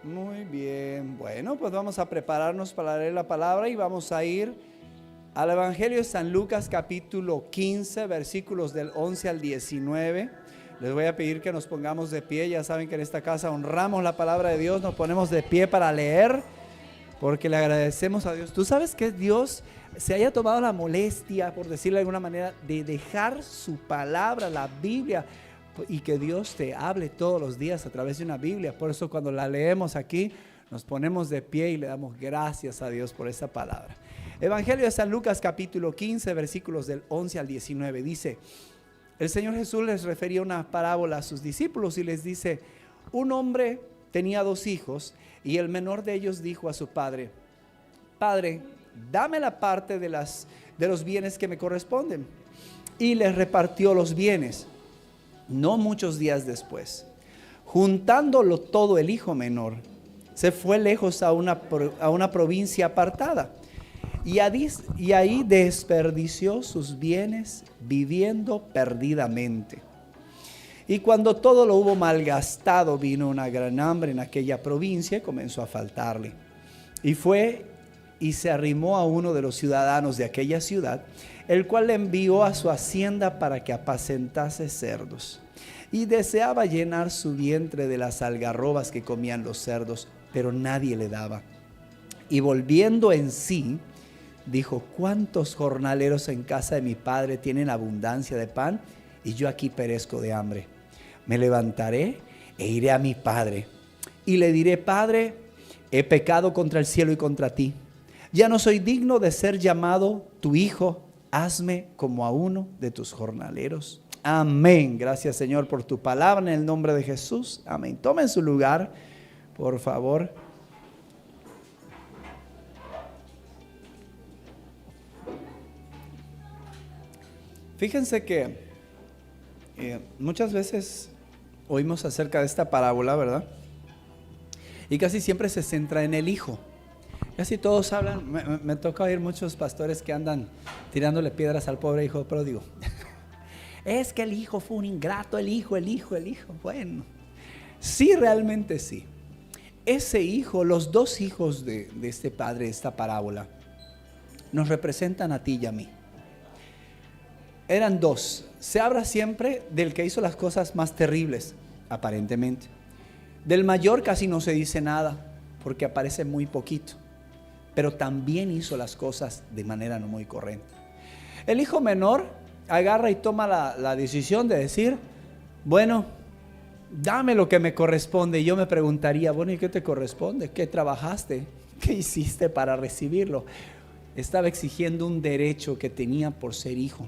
Muy bien, bueno, pues vamos a prepararnos para leer la palabra y vamos a ir al Evangelio de San Lucas capítulo 15, versículos del 11 al 19. Les voy a pedir que nos pongamos de pie. Ya saben que en esta casa honramos la palabra de Dios, nos ponemos de pie para leer porque le agradecemos a Dios. Tú sabes que Dios se haya tomado la molestia, por decirlo de alguna manera, de dejar su palabra, la Biblia, y que Dios te hable todos los días a través de una Biblia. Por eso cuando la leemos aquí nos ponemos de pie y le damos gracias a Dios por esa palabra. Evangelio de San Lucas capítulo 15 versículos del 11 al 19 dice: el Señor Jesús les refería una parábola a sus discípulos y les dice: un hombre tenía 2 hijos y el menor de ellos dijo a su padre: Padre, dame la parte de los bienes que me corresponden. Y les repartió los bienes. No muchos días después, juntándolo todo, el hijo menor se fue lejos a una provincia apartada y ahí desperdició sus bienes viviendo perdidamente. Y cuando todo lo hubo malgastado, vino una gran hambre en aquella provincia y comenzó a faltarle. Y fue y se arrimó a uno de los ciudadanos de aquella ciudad, el cual le envió a su hacienda para que apacentase cerdos. Y deseaba llenar su vientre de las algarrobas que comían los cerdos, pero nadie le daba. Y volviendo en sí, dijo: ¿cuántos jornaleros en casa de mi padre tienen abundancia de pan? Y yo aquí perezco de hambre. Me levantaré e iré a mi padre, y le diré: Padre, he pecado contra el cielo y contra ti. Ya no soy digno de ser llamado tu hijo. Hazme como a uno de tus jornaleros. Amén. Gracias, Señor, por tu palabra, en el nombre de Jesús. Amén. Tomen su lugar, por favor. Fíjense que muchas veces oímos acerca de esta parábola, ¿verdad? Y casi siempre se centra en el hijo. Casi todos hablan, me toca oír muchos pastores que andan tirándole piedras al pobre hijo pródigo. Es que el hijo fue un ingrato, el hijo. Bueno, sí, realmente sí. Ese hijo, los 2 hijos de este padre, de esta parábola, nos representan a ti y a mí. Eran 2. Se habla siempre del que hizo las cosas más terribles, aparentemente. Del mayor casi no se dice nada, porque aparece muy poquito. Pero también hizo las cosas de manera no muy correcta. El hijo menor agarra y toma la decisión de decir: bueno, dame lo que me corresponde. Y yo me preguntaría: bueno, ¿y qué te corresponde? ¿Qué trabajaste? ¿Qué hiciste para recibirlo? Estaba exigiendo un derecho que tenía por ser hijo.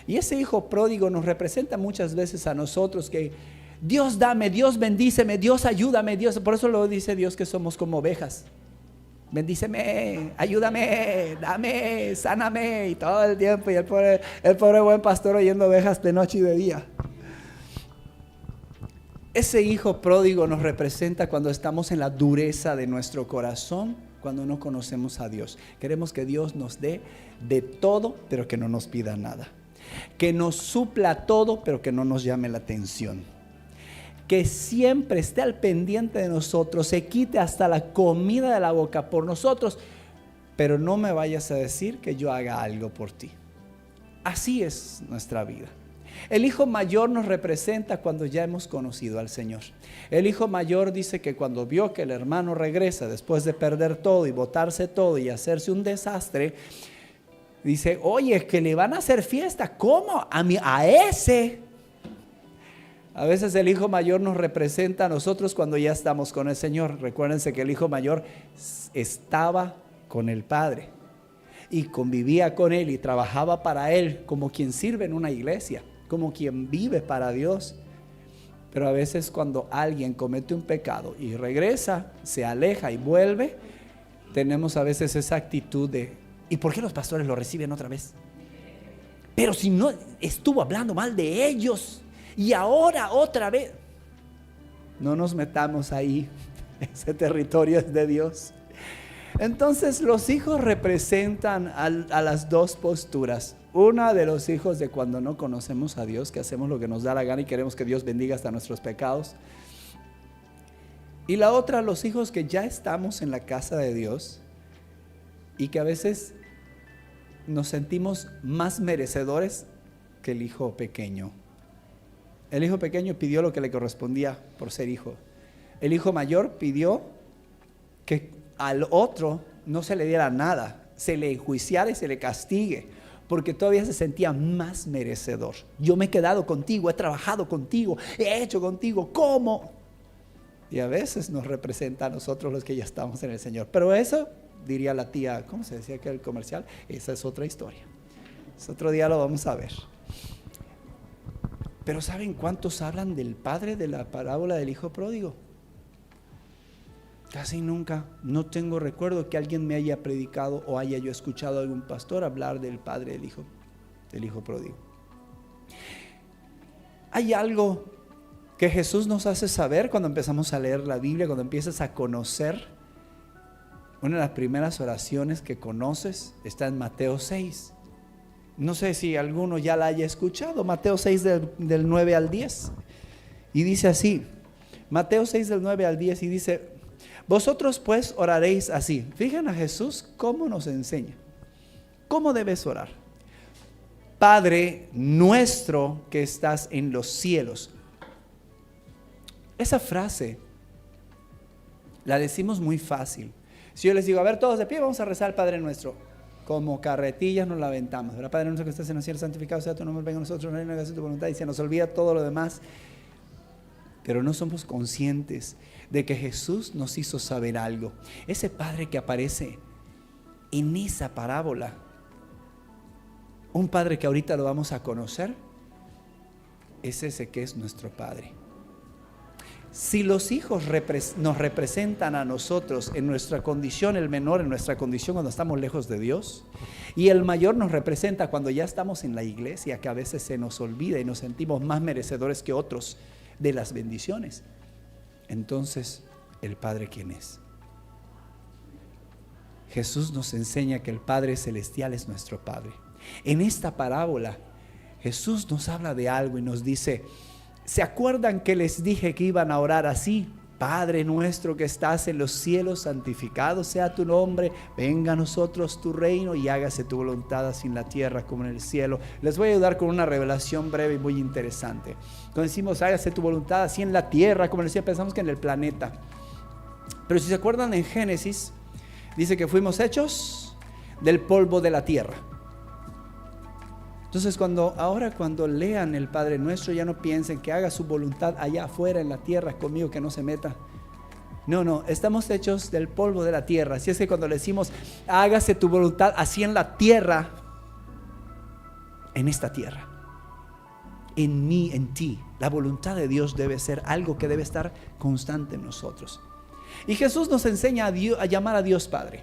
Y ese hijo pródigo nos representa muchas veces a nosotros, que Dios dame, Dios bendíceme, Dios ayúdame, Dios. Por eso lo dice Dios que somos como ovejas. Bendíceme, ayúdame, dame, sáname, y todo el tiempo. Y el pobre buen pastor oyendo ovejas de noche y de día. Ese hijo pródigo nos representa cuando estamos en la dureza de nuestro corazón, cuando no conocemos a Dios. Queremos que Dios nos dé de todo, pero que no nos pida nada. Que nos supla todo, pero que no nos llame la atención. Que siempre esté al pendiente de nosotros, se quite hasta la comida de la boca por nosotros, pero no me vayas a decir que yo haga algo por ti. Así es nuestra vida. El hijo mayor nos representa cuando ya hemos conocido al Señor. El hijo mayor dice que cuando vio que el hermano regresa después de perder todo y botarse todo y hacerse un desastre, dice: oye, que le van a hacer fiesta. ¿Cómo? A ese. A veces el hijo mayor nos representa a nosotros cuando ya estamos con el Señor. Recuérdense que el hijo mayor estaba con el Padre y convivía con Él y trabajaba para Él, como quien sirve en una iglesia, como quien vive para Dios. Pero a veces cuando alguien comete un pecado y regresa, se aleja y vuelve, tenemos a veces esa actitud de: ¿y por qué los pastores lo reciben otra vez? Pero si no estuvo hablando mal de ellos y ahora otra vez. No nos metamos ahí. Ese territorio es de Dios. Entonces los hijos representan a las 2 posturas. Una de los hijos de cuando no conocemos a Dios, que hacemos lo que nos da la gana y queremos que Dios bendiga hasta nuestros pecados. Y la otra, los hijos que ya estamos en la casa de Dios y que a veces nos sentimos más merecedores que el hijo pequeño. El hijo pequeño pidió lo que le correspondía por ser hijo. El hijo mayor pidió que al otro no se le diera nada, se le enjuiciara y se le castigue, porque todavía se sentía más merecedor. Yo me he quedado contigo, he trabajado contigo, he hecho contigo, ¿cómo? Y a veces nos representa a nosotros los que ya estamos en el Señor. Pero eso, diría la tía, ¿cómo se decía que el comercial? Esa es otra historia. Ese otro día lo vamos a ver. Pero ¿saben cuántos hablan del padre de la parábola del hijo pródigo? Casi nunca. No tengo recuerdo que alguien me haya predicado o haya yo escuchado a algún pastor hablar del padre del hijo pródigo. Hay algo que Jesús nos hace saber cuando empezamos a leer la Biblia, cuando empiezas a conocer. Una de las primeras oraciones que conoces está en Mateo 6. No sé si alguno ya la haya escuchado. Mateo 6 del 9 al 10. Y dice así, Mateo 6 del 9 al 10, y dice: vosotros pues oraréis así. Fíjense a Jesús cómo nos enseña. ¿Cómo debes orar? Padre nuestro que estás en los cielos. Esa frase la decimos muy fácil. Si yo les digo, a ver, todos de pie, vamos a rezar al Padre nuestro. Como carretillas nos la aventamos, ¿verdad? Padre nuestro que estás en el cielo, santificado sea tu nombre, venga a nosotros, reino, hágase tu voluntad. Y se nos olvida todo lo demás. Pero no somos conscientes de que Jesús nos hizo saber algo. Ese Padre que aparece en esa parábola, un Padre que ahorita lo vamos a conocer, es ese que es nuestro Padre. Si los hijos nos representan a nosotros en nuestra condición, el menor en nuestra condición cuando estamos lejos de Dios, y el mayor nos representa cuando ya estamos en la iglesia, que a veces se nos olvida y nos sentimos más merecedores que otros de las bendiciones, entonces ¿el Padre quién es? Jesús nos enseña que el Padre celestial es nuestro Padre. En esta parábola Jesús nos habla de algo y nos dice: ¿se acuerdan que les dije que iban a orar así? Padre nuestro que estás en los cielos, santificado sea tu nombre, venga a nosotros tu reino y hágase tu voluntad así en la tierra como en el cielo. Les voy a ayudar con una revelación breve y muy interesante. Cuando decimos hágase tu voluntad así en la tierra como en el cielo, pensamos que en el planeta. Pero si se acuerdan, en Génesis dice que fuimos hechos del polvo de la tierra. Entonces cuando lean el Padre Nuestro, ya no piensen que haga su voluntad allá afuera en la tierra conmigo, que no se meta. No, estamos hechos del polvo de la tierra. Así es que cuando le decimos hágase tu voluntad así en la tierra, en esta tierra, en mí, en ti, la voluntad de Dios debe ser algo que debe estar constante en nosotros. Y Jesús nos enseña a llamar a Dios Padre.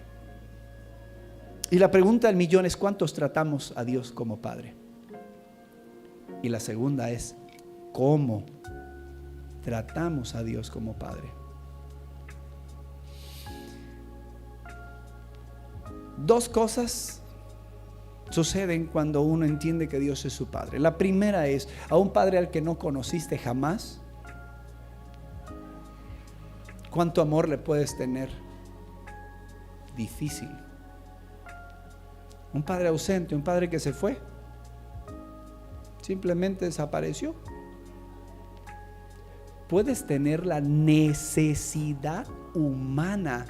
Y la pregunta del millón es: ¿cuántos tratamos a Dios como Padre? Y la segunda es: ¿cómo tratamos a Dios como Padre? Dos cosas suceden cuando uno entiende que Dios es su Padre. La primera es a un Padre al que no conociste jamás. ¿Cuánto amor le puedes tener? Difícil. Un padre ausente, un padre que se fue, simplemente desapareció. Puedes tener la necesidad humana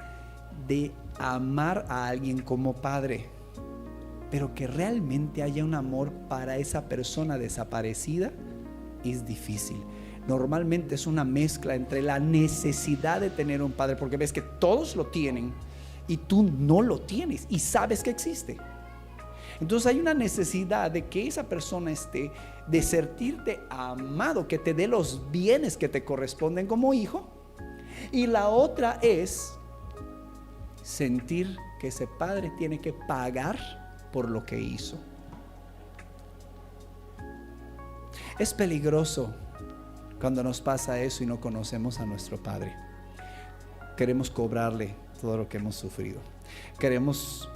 de amar a alguien como padre, pero que realmente haya un amor para esa persona desaparecida es difícil. Normalmente es una mezcla entre la necesidad de tener un padre, porque ves que todos lo tienen y tú no lo tienes y sabes que existe. Entonces hay una necesidad de que esa persona esté, de sentirte amado, que te dé los bienes que te corresponden como hijo. Y la otra es sentir que ese padre tiene que pagar por lo que hizo. Es peligroso cuando nos pasa eso y no conocemos a nuestro Padre. Queremos cobrarle todo lo que hemos sufrido. Queremos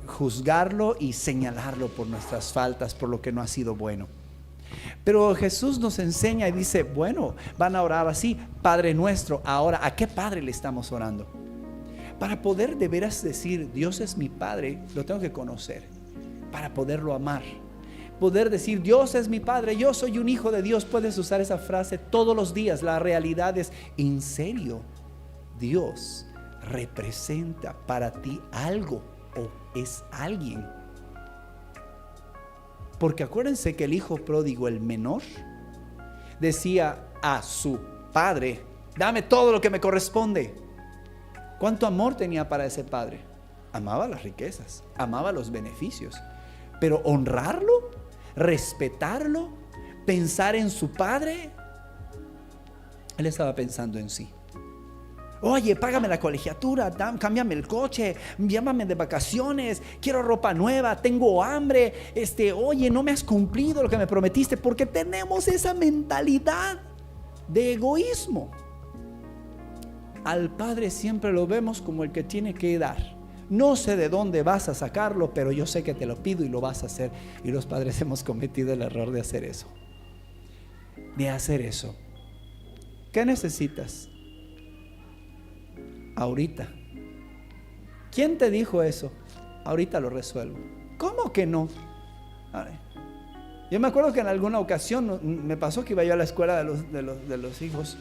juzgarlo y señalarlo por nuestras faltas, por lo que no ha sido bueno. Pero Jesús nos enseña y dice, bueno, van a orar así, Padre nuestro. Ahora, ¿a qué Padre le estamos orando? Para poder de veras decir, Dios es mi Padre, lo tengo que conocer, para poderlo amar. Poder decir, Dios es mi Padre, yo soy un hijo de Dios. Puedes usar esa frase todos los días. La realidad es, en serio, Dios representa para ti algo o es alguien. Porque acuérdense que el hijo pródigo, el menor, decía a su padre, dame todo lo que me corresponde. ¿Cuánto amor tenía para ese padre? Amaba las riquezas, amaba los beneficios, pero honrarlo, respetarlo, pensar en su padre, él estaba pensando en sí. Oye, págame la colegiatura, cámbiame el coche, llámame de vacaciones, quiero ropa nueva, tengo hambre, oye, no me has cumplido lo que me prometiste, porque tenemos esa mentalidad de egoísmo. Al Padre siempre lo vemos como el que tiene que dar. No sé de dónde vas a sacarlo, pero yo sé que te lo pido y lo vas a hacer. Y los padres hemos cometido el error de hacer eso. ¿Qué necesitas? Ahorita. ¿Quién te dijo eso? Ahorita lo resuelvo. ¿Cómo que no? Yo me acuerdo que en alguna ocasión me pasó que iba yo a la escuela de los hijos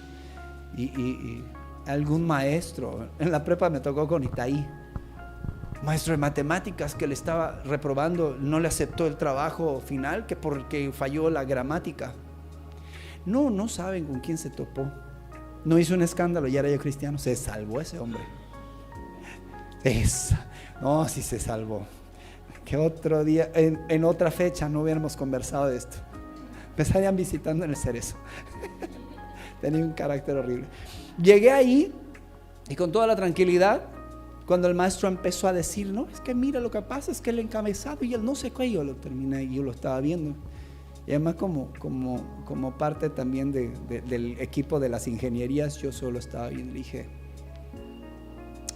y algún maestro, en la prepa me tocó con Itaí, maestro de matemáticas, que le estaba reprobando, no le aceptó el trabajo final que porque falló la gramática. No saben con quién se topó. No hizo un escándalo, ya era yo cristiano. Se salvó ese hombre. No, sí se salvó. Que otro día, en otra fecha, no hubiéramos conversado de esto. Me estarían visitando en el Cerezo. Tenía un carácter horrible. Llegué ahí y con toda la tranquilidad, cuando el maestro empezó a decir, no, es que mira, lo que pasa es que el encabezado y el no sé qué, yo lo terminé y yo lo estaba viendo. Y además como parte también del equipo de las ingenierías, yo solo estaba viendo y dije,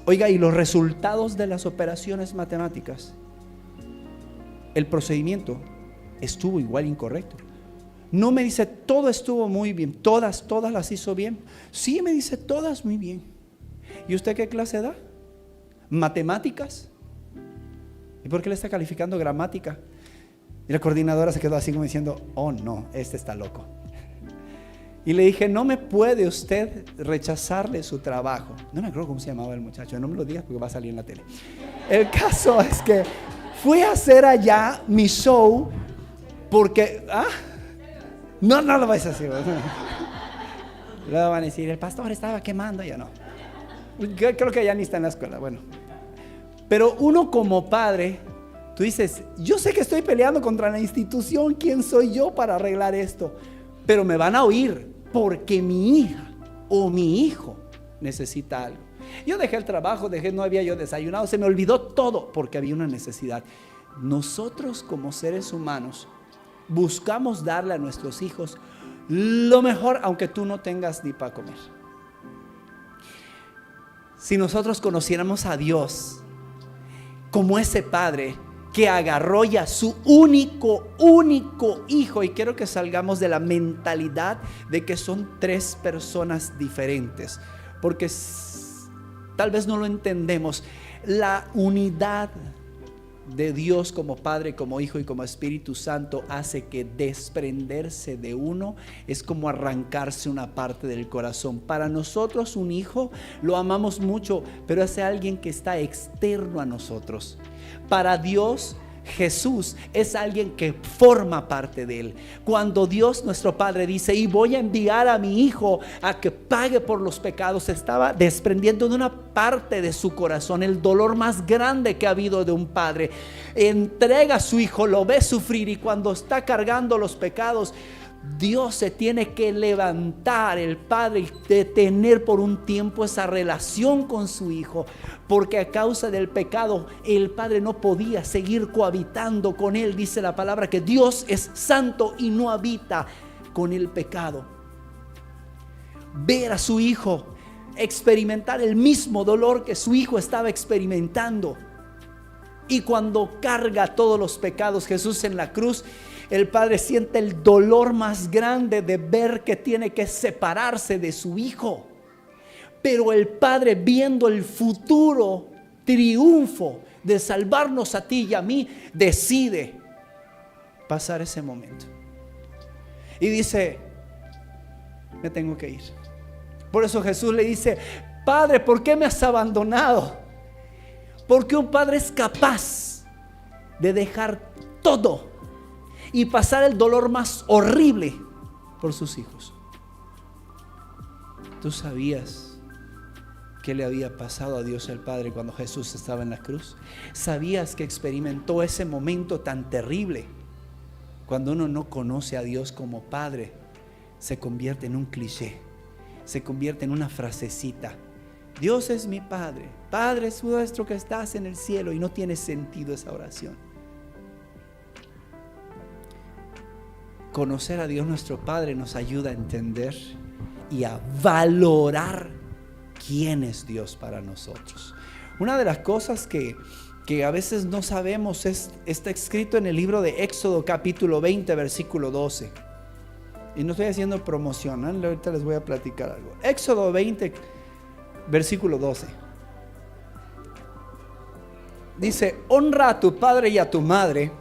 oiga, y los resultados de las operaciones matemáticas, el procedimiento estuvo igual incorrecto. No me dice, todo estuvo muy bien, todas las hizo bien. Sí, me dice, todas muy bien. ¿Y usted qué clase da? ¿Matemáticas? ¿Y por qué le está calificando gramática? Y la coordinadora se quedó así como diciendo, oh no, este está loco. Y le dije, no me puede usted rechazarle su trabajo. No me acuerdo cómo se llamaba el muchacho, no me lo digas porque va a salir en la tele. El caso es que fui a hacer allá mi show porque, no lo vais a hacer. Luego van a decir, el pastor estaba quemando, ya no. Creo que ya ni está en la escuela, bueno. Pero uno como padre, tú dices, yo sé que estoy peleando contra la institución, ¿quién soy yo para arreglar esto? Pero me van a oír porque mi hija o mi hijo necesita algo. Yo dejé el trabajo, no había yo desayunado, se me olvidó todo porque había una necesidad. Nosotros como seres humanos buscamos darle a nuestros hijos lo mejor, aunque tú no tengas ni para comer. Si nosotros conociéramos a Dios como ese Padre que agarró ya su único hijo, y quiero que salgamos de la mentalidad de que son tres personas diferentes, porque tal vez no lo entendemos. La unidad de Dios como Padre, como Hijo y como Espíritu Santo hace que desprenderse de uno es como arrancarse una parte del corazón. Para nosotros un hijo lo amamos mucho, pero es alguien que está externo a nosotros. Para Dios, Jesús es alguien que forma parte de Él. Cuando Dios nuestro Padre dice, y voy a enviar a mi hijo a que pague por los pecados, se estaba desprendiendo de una parte de su corazón, el dolor más grande que ha habido de un padre. Entrega a su hijo, lo ve sufrir, y cuando está cargando los pecados, Dios se tiene que levantar, el Padre, y detener por un tiempo esa relación con su hijo, porque a causa del pecado el Padre no podía seguir cohabitando con él. Dice la palabra que Dios es santo y no habita con el pecado. Ver a su hijo experimentar el mismo dolor que su hijo estaba experimentando, y cuando carga todos los pecados Jesús en la cruz, El padre siente el dolor más grande de ver que tiene que separarse de su hijo. Pero el padre, viendo el futuro triunfo de salvarnos a ti y a mí, decide pasar ese momento. Y dice, me tengo que ir. Por eso Jesús le dice, Padre, ¿por qué me has abandonado? Porque un padre es capaz de dejar todo y pasar el dolor más horrible por sus hijos. ¿Tú sabías qué le había pasado a Dios el Padre cuando Jesús estaba en la cruz? ¿Sabías que experimentó ese momento tan terrible? Cuando uno no conoce a Dios como Padre, se convierte en un cliché, se convierte en una frasecita. Dios es mi Padre, Padre es nuestro que estás en el cielo, y no tiene sentido esa oración. Conocer a Dios nuestro Padre nos ayuda a entender y a valorar quién es Dios para nosotros. Una de las cosas que a veces no sabemos está escrito en el libro de Éxodo capítulo 20 versículo 12. Y no estoy haciendo promoción, ¿eh? Ahorita les voy a platicar algo. Éxodo 20 versículo 12. Dice, honra a tu padre y a tu madre,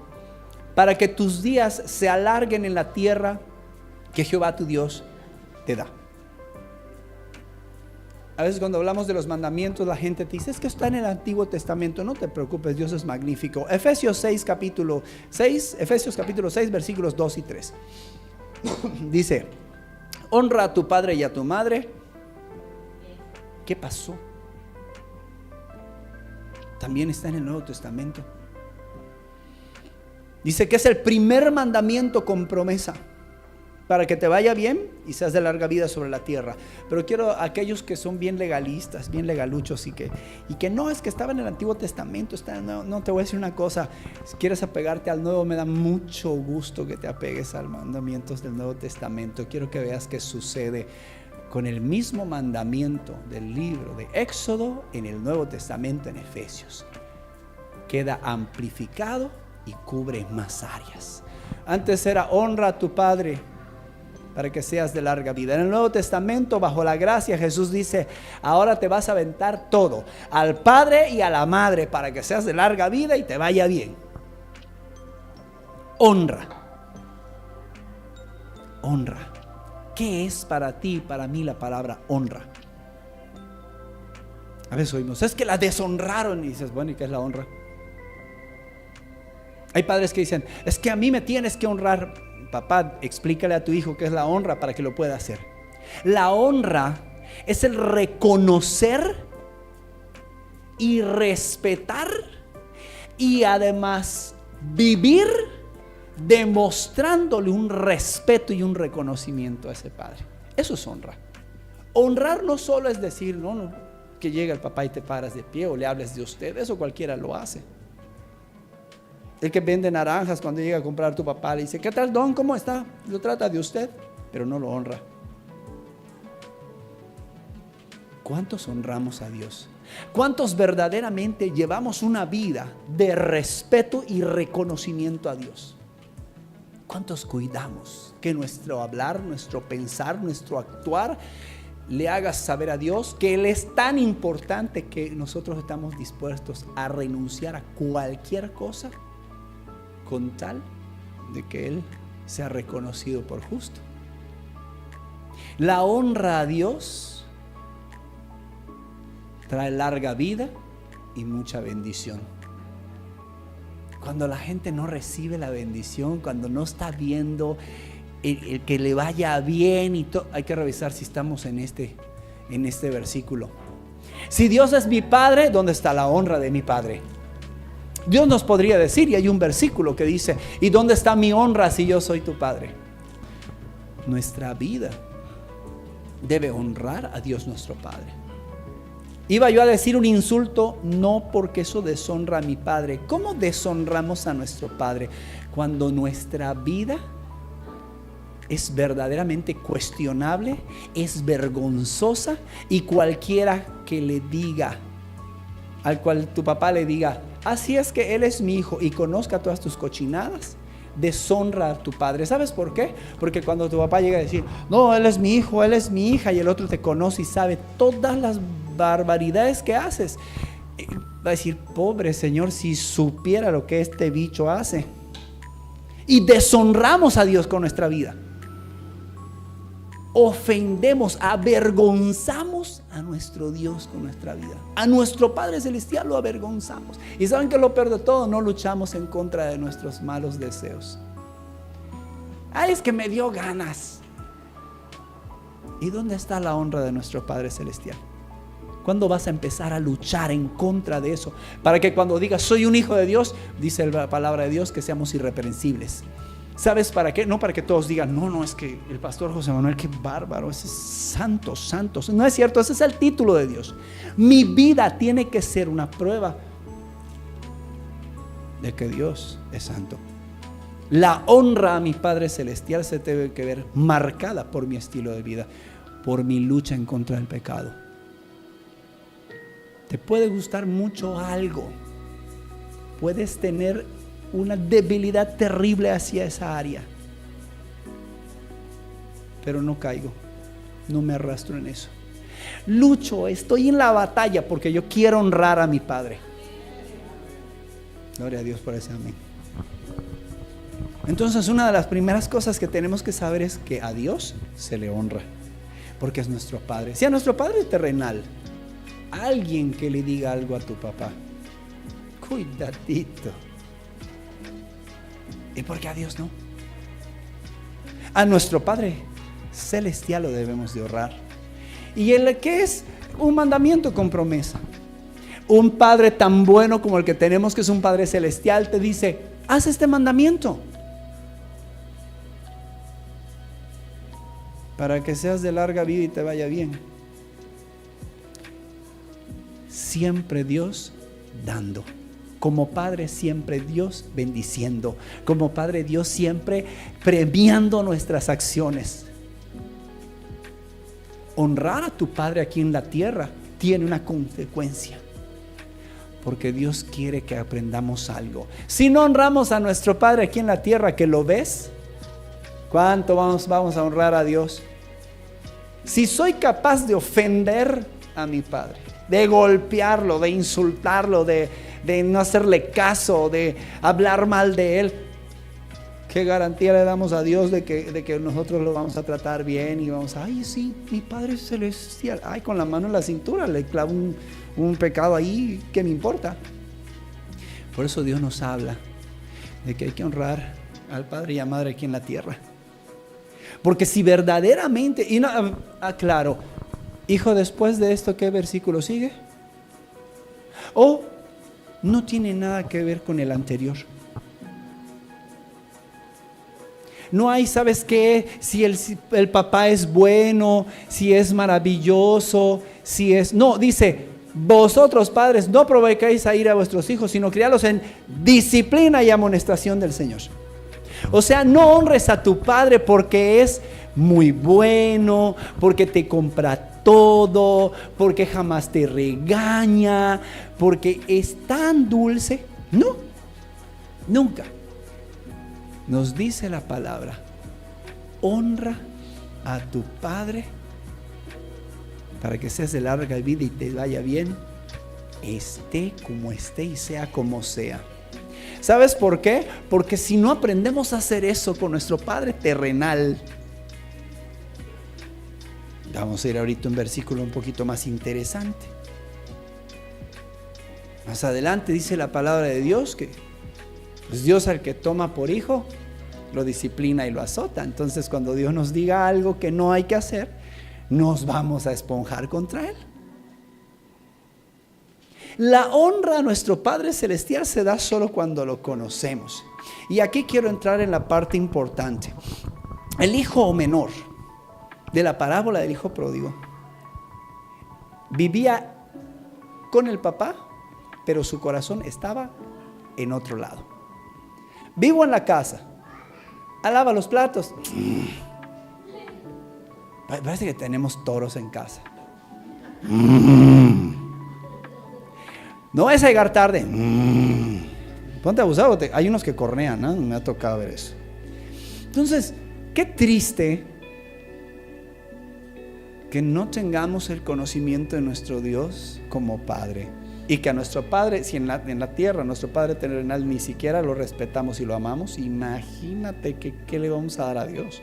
para que tus días se alarguen en la tierra que Jehová tu Dios te da. A veces cuando hablamos de los mandamientos, la gente te dice, es que está en el Antiguo Testamento. No te preocupes, Dios es magnífico. Efesios capítulo 6, versículos 2 y 3. Dice, honra a tu padre y a tu madre. ¿Qué pasó? También está en el Nuevo Testamento. Dice que es el primer mandamiento con promesa, para que te vaya bien y seas de larga vida sobre la tierra. Pero quiero a aquellos que son bien legalistas, bien legaluchos y que no, es que estaba en el Antiguo Testamento. No, te voy a decir una cosa. Si quieres apegarte al Nuevo, me da mucho gusto que te apegues a los mandamientos del Nuevo Testamento. Quiero que veas qué sucede con el mismo mandamiento del libro de Éxodo en el Nuevo Testamento en Efesios. Queda amplificado y cubre más áreas. Antes era honra a tu padre para que seas de larga vida. En el Nuevo Testamento, bajo la gracia, Jesús dice, ahora te vas a aventar todo, al padre y a la madre, para que seas de larga vida y te vaya bien. Honra. Honra. ¿Qué es para ti y para mí la palabra honra? A veces oímos, es que la deshonraron, y dices, bueno, ¿y qué es la honra? Hay padres que dicen, es que a mí me tienes que honrar. Papá, explícale a tu hijo qué es la honra para que lo pueda hacer. La honra es el reconocer y respetar y además vivir demostrándole un respeto y un reconocimiento a ese padre. Eso es honra. Honrar no solo es decir, no, que llega el papá y te paras de pie o le hables de usted. Eso cualquiera lo hace. El que vende naranjas, cuando llega a comprar tu papá, le dice, ¿qué tal, don? ¿Cómo está? Lo trata de usted, pero no lo honra. ¿Cuántos honramos a Dios? ¿Cuántos verdaderamente llevamos una vida de respeto y reconocimiento a Dios? ¿Cuántos cuidamos que nuestro hablar, nuestro pensar, nuestro actuar le haga saber a Dios que Él es tan importante que nosotros estamos dispuestos a renunciar a cualquier cosa con tal de que Él sea reconocido por justo? La honra a Dios trae larga vida y mucha bendición. Cuando la gente no recibe la bendición, cuando no está viendo el que le vaya bien y todo, hay que revisar si estamos en este versículo. Si Dios es mi Padre, ¿dónde está la honra de mi Padre? Dios nos podría decir, y hay un versículo que dice, ¿y dónde está mi honra si yo soy tu Padre? Nuestra vida debe honrar a Dios nuestro Padre. Iba yo a decir un insulto, no, porque eso deshonra a mi Padre. ¿Cómo deshonramos a nuestro Padre? Cuando nuestra vida es verdaderamente cuestionable, es vergonzosa, y cualquiera que le diga, al cual tu papá le diga, así es que él es mi hijo, y conozca todas tus cochinadas, deshonra a tu padre. ¿Sabes por qué? Porque cuando tu papá llega a decir, no, él es mi hijo, él es mi hija, y el otro te conoce y sabe todas las barbaridades que haces, va a decir, pobre Señor, si supiera lo que este bicho hace. Y deshonramos a Dios con nuestra vida. Ofendemos, avergonzamos a nuestro Dios con nuestra vida. A nuestro Padre Celestial lo avergonzamos. Y saben que lo peor de todo, no luchamos en contra de nuestros malos deseos. Ay, es que me dio ganas. ¿Y dónde está la honra de nuestro Padre Celestial? ¿Cuándo vas a empezar a luchar en contra de eso? Para que cuando digas soy un hijo de Dios, dice la palabra de Dios, que seamos irreprensibles. ¿Sabes para qué? No para que todos digan, no, es que el pastor José Manuel, qué bárbaro, ese es santo. No es cierto, ese es el título de Dios. Mi vida tiene que ser una prueba de que Dios es santo. La honra a mi Padre Celestial se debe que ver marcada por mi estilo de vida, por mi lucha en contra del pecado. Te puede gustar mucho algo, puedes tener una debilidad terrible hacia esa área, pero no caigo, no me arrastro en eso. Lucho, estoy en la batalla porque yo quiero honrar a mi Padre. Gloria a Dios por ese amén. Entonces, una de las primeras cosas que tenemos que saber es que a Dios se le honra, porque es nuestro Padre. Si a nuestro Padre terrenal, alguien que le diga algo a tu papá, cuidadito. ¿Y por qué a Dios no? A nuestro Padre Celestial lo debemos de honrar. ¿Y el que es un mandamiento con promesa? Un Padre tan bueno como el que tenemos, que es un Padre Celestial, te dice, haz este mandamiento para que seas de larga vida y te vaya bien. Siempre Dios dando. Como Padre siempre Dios bendiciendo. Como Padre Dios siempre premiando nuestras acciones. Honrar a tu Padre aquí en la tierra tiene una consecuencia, porque Dios quiere que aprendamos algo. Si no honramos a nuestro Padre aquí en la tierra, que lo ves, ¿cuánto vamos a honrar a Dios? Si soy capaz de ofender a mi Padre, de golpearlo, de insultarlo, de no hacerle caso, de hablar mal de Él, ¿qué garantía le damos a Dios de que nosotros lo vamos a tratar bien? Y vamos a, ay sí, mi Padre Celestial, ay, con la mano en la cintura le clavo un pecado ahí, ¿qué me importa? Por eso Dios nos habla de que hay que honrar al Padre y a Madre aquí en la tierra. Porque si verdaderamente, y no, claro, hijo, después de esto, ¿qué versículo sigue? No tiene nada que ver con el anterior. No hay, ¿sabes qué? Si el papá es bueno, si es maravilloso, no, dice, vosotros padres no provoquéis a ir a vuestros hijos, sino criarlos en disciplina y amonestación del Señor. O sea, no honres a tu padre porque es muy bueno, porque te compra todo, porque jamás te regaña, porque es tan dulce. No, nunca. Nos dice la palabra, honra a tu padre para que seas de larga vida y te vaya bien, esté como esté y sea como sea. ¿Sabes por qué? Porque si no aprendemos a hacer eso con nuestro Padre terrenal, vamos a ir ahorita a un versículo un poquito más interesante. Más adelante dice la palabra de Dios que pues Dios al que toma por hijo lo disciplina y lo azota. Entonces cuando Dios nos diga algo que no hay que hacer, nos vamos a esponjar contra Él. La honra a nuestro Padre Celestial se da solo cuando lo conocemos. Y aquí quiero entrar en la parte importante. El hijo menor de la parábola del hijo pródigo vivía con el papá, pero su corazón estaba en otro lado. Vivo en la casa, lava los platos. Parece que tenemos toros en casa. No es a llegar tarde. Ponte abusado, hay unos que cornean, ¿no? Me ha tocado ver eso. Entonces, qué triste que no tengamos el conocimiento de nuestro Dios como Padre. Y que a nuestro Padre, si en la tierra, nuestro Padre terrenal ni siquiera lo respetamos y lo amamos, imagínate qué le vamos a dar a Dios.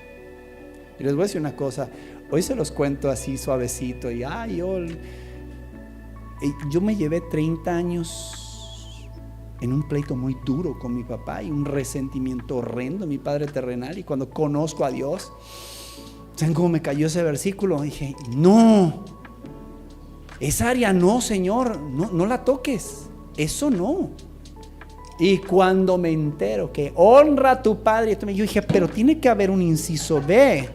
Y les voy a decir una cosa, hoy se los cuento así suavecito. Y yo me llevé 30 años en un pleito muy duro con mi papá y un resentimiento horrendo, mi Padre terrenal. Y cuando conozco a Dios, ¿saben cómo me cayó ese versículo? Dije, no, esa área no, Señor, no la toques, eso no. Y cuando me entero que honra a tu Padre, yo dije, pero tiene que haber un inciso B,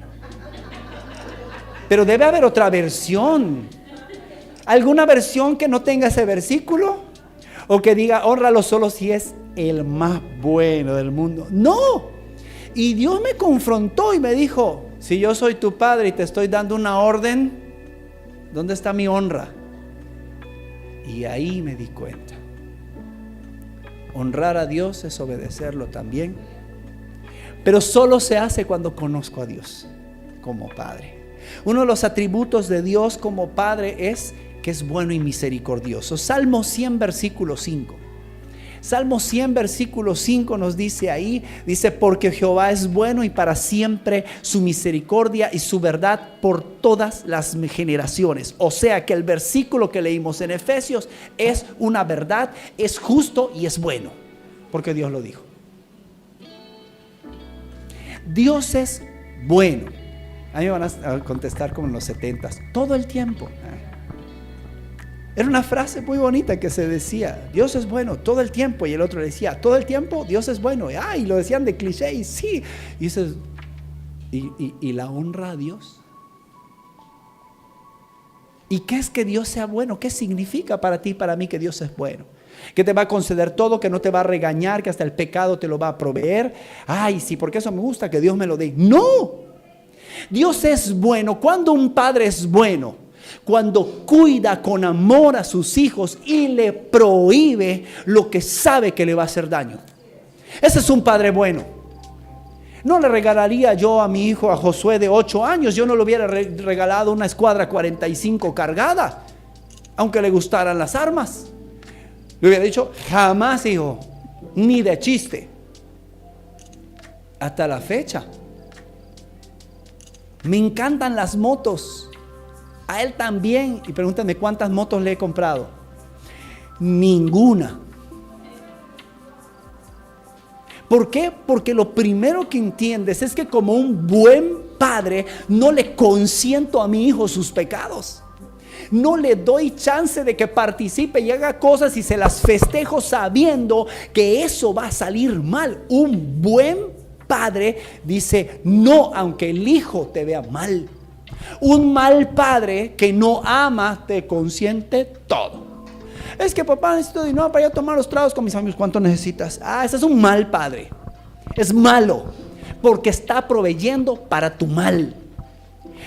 pero debe haber otra versión. ¿Alguna versión que no tenga ese versículo? O que diga, hónralo solo si es el más bueno del mundo. No. Y Dios me confrontó y me dijo, si yo soy tu Padre y te estoy dando una orden, ¿dónde está mi honra? Y ahí me di cuenta. Honrar a Dios es obedecerlo también. Pero solo se hace cuando conozco a Dios como Padre. Uno de los atributos de Dios como Padre es que es bueno y misericordioso. Salmo 100 versículo 5. Salmo 100 versículo 5 nos dice ahí, dice, porque Jehová es bueno y para siempre su misericordia y su verdad por todas las generaciones. O sea que el versículo que leímos en Efesios es una verdad, es justo y es bueno, porque Dios lo dijo. Dios es bueno. A mí me van a contestar como en los 70s, todo el tiempo. Era una frase muy bonita que se decía, Dios es bueno todo el tiempo. Y el otro decía, todo el tiempo Dios es bueno. Y lo decían de cliché, y sí. Y dices, ¿y la honra a Dios? ¿Y qué es que Dios sea bueno? ¿Qué significa para ti y para mí que Dios es bueno? Que te va a conceder todo, que no te va a regañar, que hasta el pecado te lo va a proveer. Sí, porque eso me gusta, que Dios me lo dé. No, Dios es bueno. Cuando un padre es bueno, cuando cuida con amor a sus hijos y le prohíbe lo que sabe que le va a hacer daño. Ese es un padre bueno. No le regalaría yo a mi hijo, a Josué de 8 años, yo no le hubiera regalado una escuadra 45 cargada, aunque le gustaran las armas. Le hubiera dicho, jamás, hijo, ni de chiste. Hasta la fecha me encantan las motos. A él también. Y pregúntame cuántas motos le he comprado. Ninguna. ¿Por qué? Porque lo primero que entiendes es que como un buen padre no le consiento a mi hijo sus pecados. No le doy chance de que participe y haga cosas y se las festejo sabiendo que eso va a salir mal. Un buen padre dice no, aunque el hijo te vea mal. Un mal padre que no ama te consiente todo. Es que papá, necesito dinero para ir a tomar los tragos con mis amigos. ¿Cuánto necesitas? Ese es un mal padre. Es malo porque está proveyendo para tu mal.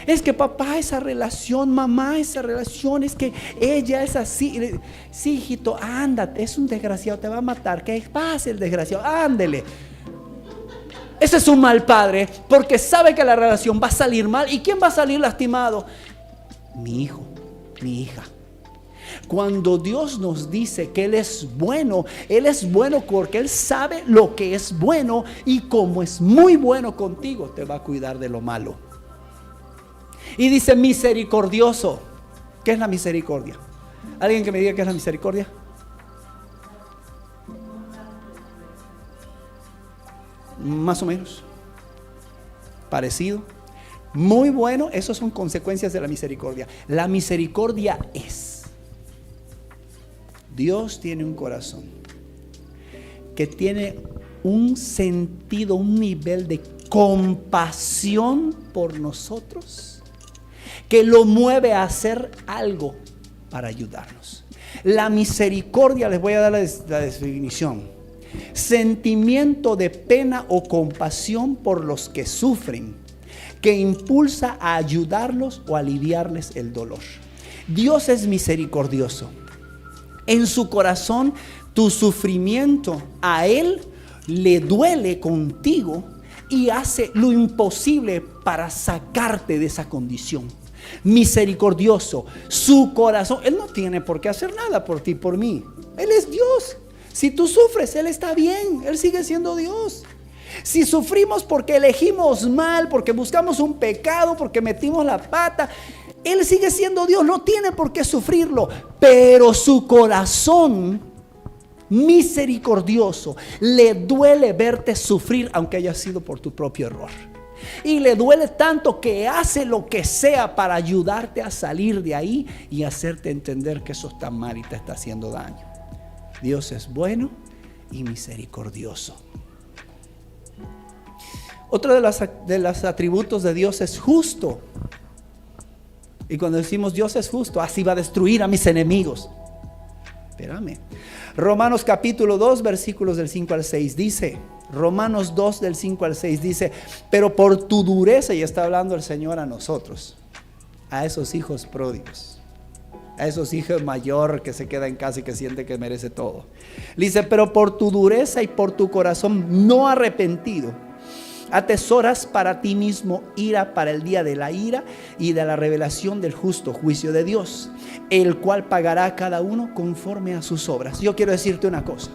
Es que papá, esa relación, mamá, esa relación, es que ella es así. Sí, hijito, ándate, es un desgraciado, te va a matar. Que pase el desgraciado, ándele. Ese es un mal padre porque sabe que la relación va a salir mal. ¿Y quién va a salir lastimado? Mi hijo, mi hija. Cuando Dios nos dice que Él es bueno porque Él sabe lo que es bueno. Y como es muy bueno contigo, te va a cuidar de lo malo. Y dice misericordioso. ¿Qué es la misericordia? ¿Alguien que me diga qué es la misericordia? Más o menos parecido, muy bueno. Esas son consecuencias de la misericordia. La misericordia es, Dios tiene un corazón que tiene un sentido, un nivel de compasión por nosotros que lo mueve a hacer algo para ayudarnos. La misericordia, les voy a dar la definición: sentimiento de pena o compasión por los que sufren, que impulsa a ayudarlos o aliviarles el dolor. Dios es misericordioso. En su corazón, tu sufrimiento a Él le duele contigo y hace lo imposible para sacarte de esa condición. Misericordioso, su corazón, Él no tiene por qué hacer nada por ti, por mí. Él es Dios. Si tú sufres, Él está bien, Él sigue siendo Dios. Si sufrimos porque elegimos mal, porque buscamos un pecado, porque metimos la pata, Él sigue siendo Dios, no tiene por qué sufrirlo. Pero su corazón misericordioso, le duele verte sufrir, aunque haya sido por tu propio error. Y le duele tanto que hace lo que sea para ayudarte a salir de ahí y hacerte entender que eso está mal y te está haciendo daño. Dios es bueno y misericordioso. Otro de los atributos de Dios es justo. Y cuando decimos Dios es justo, así va a destruir a mis enemigos. Espérame. Romanos capítulo 2, versículos del 5 al 6 dice, Romanos 2 del 5 al 6 dice, pero por tu dureza, y está hablando el Señor a nosotros, a esos hijos pródigos, a esos hijos mayores que se queda en casa y que siente que merece todo. Dice, pero por tu dureza y por tu corazón no arrepentido, atesoras para ti mismo ira para el día de la ira y de la revelación del justo juicio de Dios, el cual pagará a cada uno conforme a sus obras. Yo quiero decirte una cosa.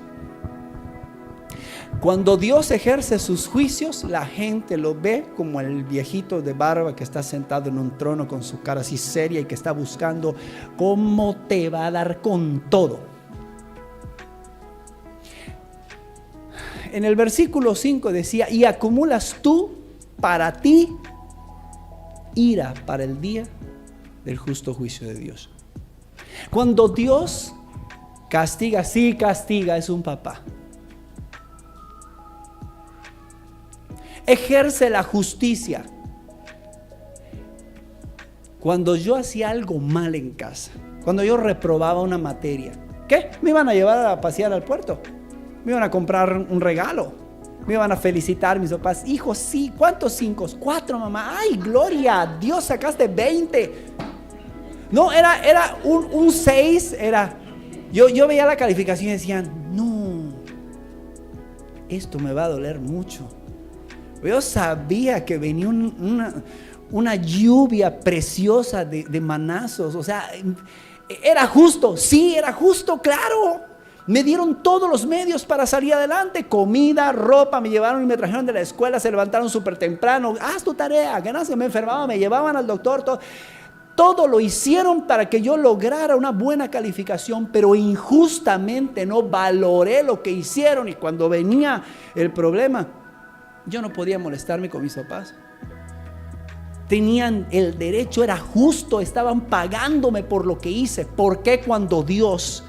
Cuando Dios ejerce sus juicios, la gente lo ve como el viejito de barba que está sentado en un trono con su cara así seria y que está buscando cómo te va a dar con todo. En el versículo 5 decía, y acumulas tú para ti ira para el día del justo juicio de Dios. Cuando Dios castiga, sí castiga, es un papá. Ejerce la justicia. Cuando yo hacía algo mal en casa, cuando yo reprobaba una materia, ¿qué? Me iban a llevar a pasear al puerto. Me iban a comprar un regalo. Me iban a felicitar mis papás. Hijo, sí, ¿cuántos 5? 4, mamá. Ay, gloria a Dios, sacaste 20. No, era un 6. Yo veía la calificación y decía, no, esto me va a doler mucho. Yo sabía que venía una lluvia preciosa de manazos. O sea, era justo. Sí, era justo, claro. Me dieron todos los medios para salir adelante. Comida, ropa, me llevaron y me trajeron de la escuela. Se levantaron súper temprano. Haz tu tarea, ganaste, me enfermaba, me llevaban al doctor. Todo lo hicieron para que yo lograra una buena calificación. Pero injustamente no valoré lo que hicieron. Y cuando venía el problema, yo no podía molestarme con mis papás. Tenían el derecho, era justo. Estaban pagándome por lo que hice. ¿Por qué cuando Dios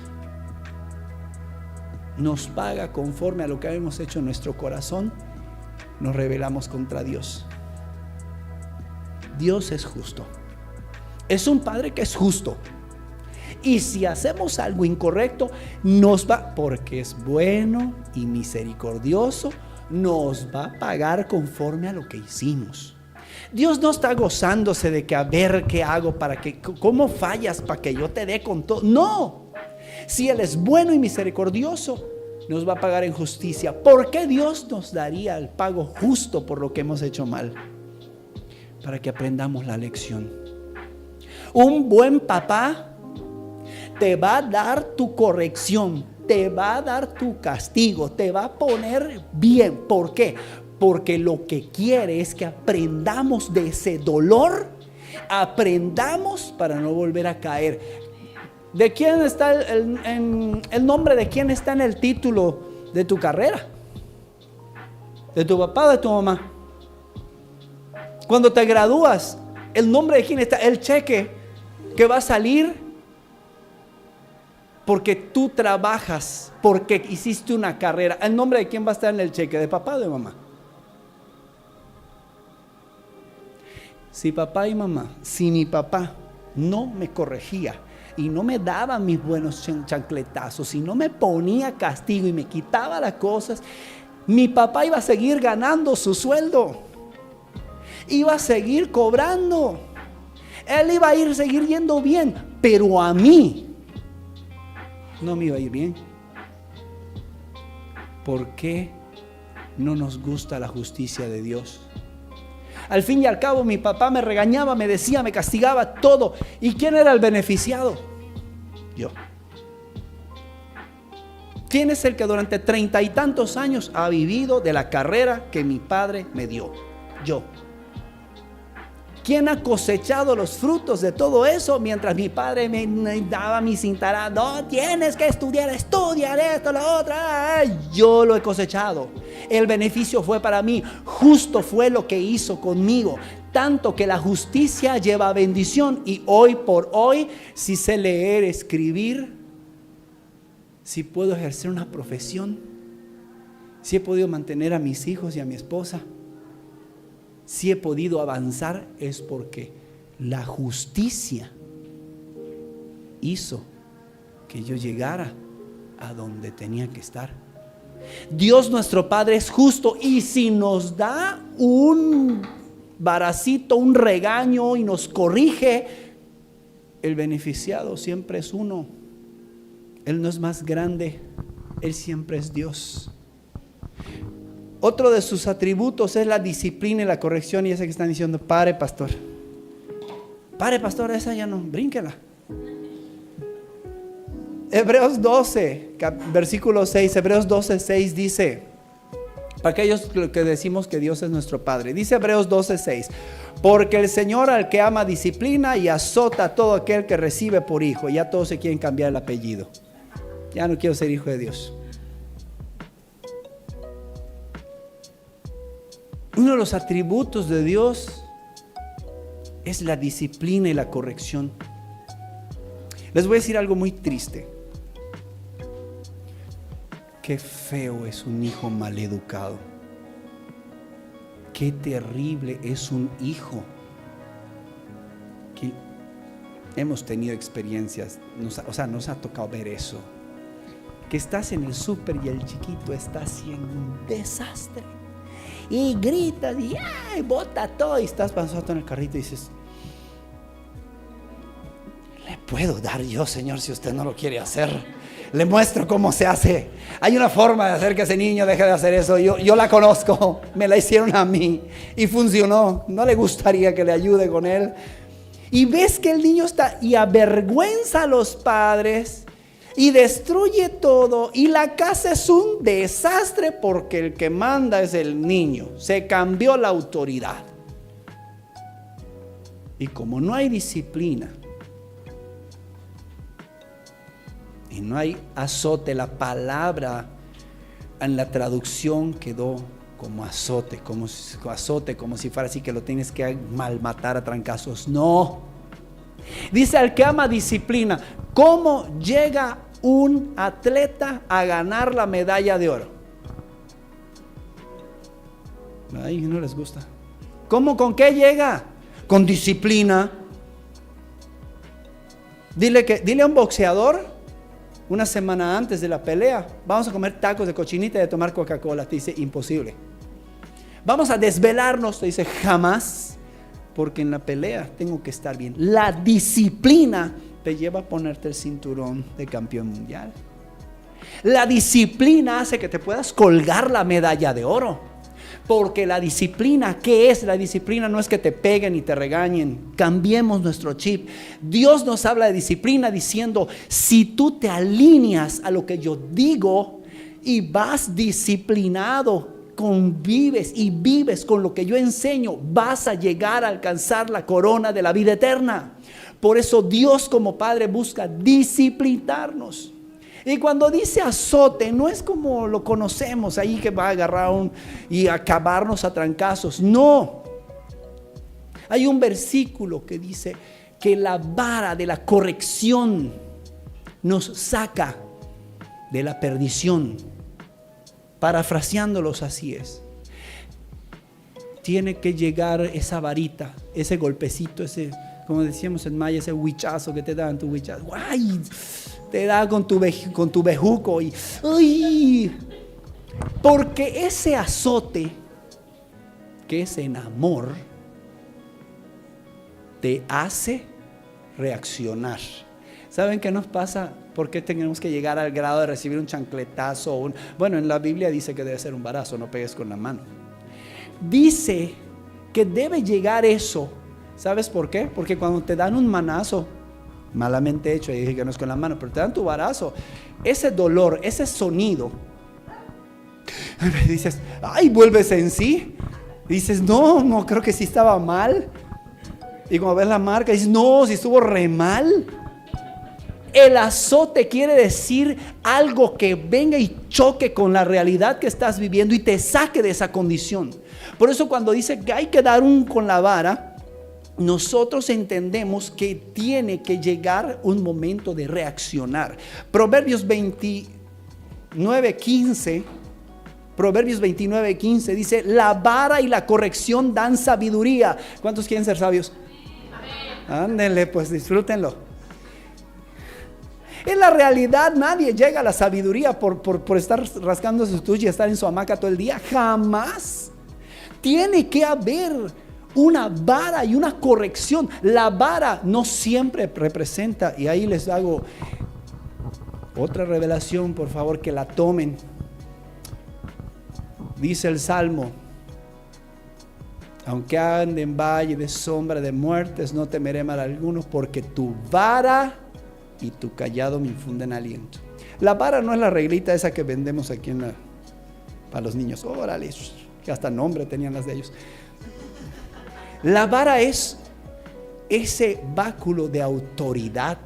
nos paga conforme a lo que hemos hecho en nuestro corazón, nos rebelamos contra Dios? Dios es justo. Es un Padre que es justo. Y si hacemos algo incorrecto, nos va, porque es bueno y misericordioso, nos va a pagar conforme a lo que hicimos. Dios no está gozándose de que a ver qué hago para que, cómo fallas para que yo te dé con todo. No. Si Él es bueno y misericordioso, nos va a pagar en justicia. ¿Por qué Dios nos daría el pago justo por lo que hemos hecho mal? Para que aprendamos la lección. Un buen papá te va a dar tu corrección, te va a dar tu castigo, te va a poner bien. ¿Por qué? Porque lo que quiere es que aprendamos de ese dolor, aprendamos para no volver a caer. ¿De quién está el nombre de quién está en el título de tu carrera? ¿De tu papá o de tu mamá? Cuando te gradúas, ¿el nombre de quién está? El cheque que va a salir porque tú trabajas, porque hiciste una carrera. ¿El nombre de quién va a estar en el cheque? ¿De papá o de mamá? Si papá y mamá, si mi papá no me corregía y no me daba mis buenos chancletazos y no me ponía castigo y me quitaba las cosas, mi papá iba a seguir ganando su sueldo, iba a seguir cobrando, él iba a seguir yendo bien, pero a mí no me iba a ir bien. ¿Por qué no nos gusta la justicia de Dios? Al fin y al cabo, mi papá me regañaba, me decía, me castigaba, todo. ¿Y quién era el beneficiado? Yo. ¿Quién es el que durante 30 y tantos años ha vivido de la carrera que mi padre me dio? Yo. ¿Quién ha cosechado los frutos de todo eso mientras mi padre me daba mi cintará? No, tienes que estudiar esto, lo otro. Ay, yo lo he cosechado. El beneficio fue para mí. Justo fue lo que hizo conmigo. Tanto que la justicia lleva bendición. Y hoy por hoy, si sé leer, escribir, si puedo ejercer una profesión, si he podido mantener a mis hijos y a mi esposa, si he podido avanzar, es porque la justicia hizo que yo llegara a donde tenía que estar. Dios nuestro Padre es justo, y si nos da un varacito, un regaño y nos corrige, el beneficiado siempre es uno. Él no es más grande, Él siempre es Dios. Otro de sus atributos es la disciplina y la corrección. Y ese que están diciendo, pare pastor, esa ya no, brínquela. Hebreos 12, versículo 6, Hebreos 12, 6 dice, para aquellos que decimos que Dios es nuestro Padre, dice Hebreos 12, 6, porque el Señor al que ama disciplina y azota a todo aquel que recibe por hijo. Ya todos se quieren cambiar el apellido. Ya no quiero ser hijo de Dios. Uno de los atributos de Dios es la disciplina y la corrección. Les voy a decir algo muy triste. Qué feo es un hijo maleducado. Qué terrible es un hijo que hemos tenido experiencias, nos ha tocado ver eso. Que estás en el súper y el chiquito está haciendo un desastre. Y gritas y ¡ay! Bota todo, y estás pasando en el carrito y dices, le puedo dar yo, Señor, si usted no lo quiere hacer. Le muestro cómo se hace. Hay una forma de hacer que ese niño deje de hacer eso. Yo la conozco, me la hicieron a mí y funcionó. No le gustaría que le ayude con él. Y ves que el niño está y avergüenza a los padres y destruye todo, y la casa es un desastre porque el que manda es el niño. Se cambió la autoridad. Y como no hay disciplina y no hay azote, la palabra en la traducción quedó como azote, como si fuera así que lo tienes que malmatar a trancazos. No. Dice al que ama disciplina. ¿Cómo llega un atleta a ganar la medalla de oro? Ay, no les gusta. ¿Cómo? ¿Con qué llega? Con disciplina. Dile a un boxeador una semana antes de la pelea, vamos a comer tacos de cochinita y a tomar Coca-Cola. Te dice, imposible. Vamos a desvelarnos. Te dice, jamás, porque en la pelea tengo que estar bien. La disciplina te lleva a ponerte el cinturón de campeón mundial. La disciplina hace que te puedas colgar la medalla de oro. Porque la disciplina, ¿qué es la disciplina? No es que te peguen y te regañen. Cambiemos nuestro chip. Dios nos habla de disciplina diciendo, si tú te alineas a lo que yo digo y vas disciplinado, convives y vives con lo que yo enseño, vas a llegar a alcanzar la corona de la vida eterna. Por eso Dios como Padre busca disciplinarnos. Y cuando dice azote, no es como lo conocemos ahí que va a agarrar y acabarnos a trancazos. No. Hay un versículo que dice que la vara de la corrección nos saca de la perdición. Parafraseándolos así es. Tiene que llegar esa varita, ese golpecito, ese, como decíamos en maya, ese huichazo que te dan, tu huichazo. ¡Ay! Te da con tu bejuco y ¡ay! Porque ese azote que es en amor te hace reaccionar. ¿Saben qué nos pasa? ¿Por qué tenemos que llegar al grado de recibir un chancletazo? Bueno, en la Biblia dice que debe ser un varazo, no pegues con la mano. Dice que debe llegar eso. ¿Sabes por qué? Porque cuando te dan un manazo, malamente hecho, y dije que no es con la mano, pero te dan tu varazo, ese dolor, ese sonido, dices, ay, vuelves en sí. Dices, no, creo que sí estaba mal. Y cuando ves la marca, dices, no, sí estuvo re mal. El azote quiere decir algo que venga y choque con la realidad que estás viviendo y te saque de esa condición. Por eso cuando dice que hay que dar con la vara, nosotros entendemos que tiene que llegar un momento de reaccionar. Proverbios 29:15 dice, la vara y la corrección dan sabiduría. ¿Cuántos quieren ser sabios? Ándenle, pues disfrútenlo. En la realidad nadie llega a la sabiduría por estar rascando su tuya y estar en su hamaca todo el día. Jamás. Tiene que haber una vara y una corrección. La vara no siempre representa, y ahí les hago otra revelación, por favor que la tomen. Dice el Salmo, aunque ande en valle de sombra de muertes, no temeré mal alguno, porque tu vara y tu callado me infunden aliento. La vara no es la reglita esa que vendemos aquí para los niños. Órale, que hasta nombre tenían las de ellos. La vara es ese báculo de autoridad.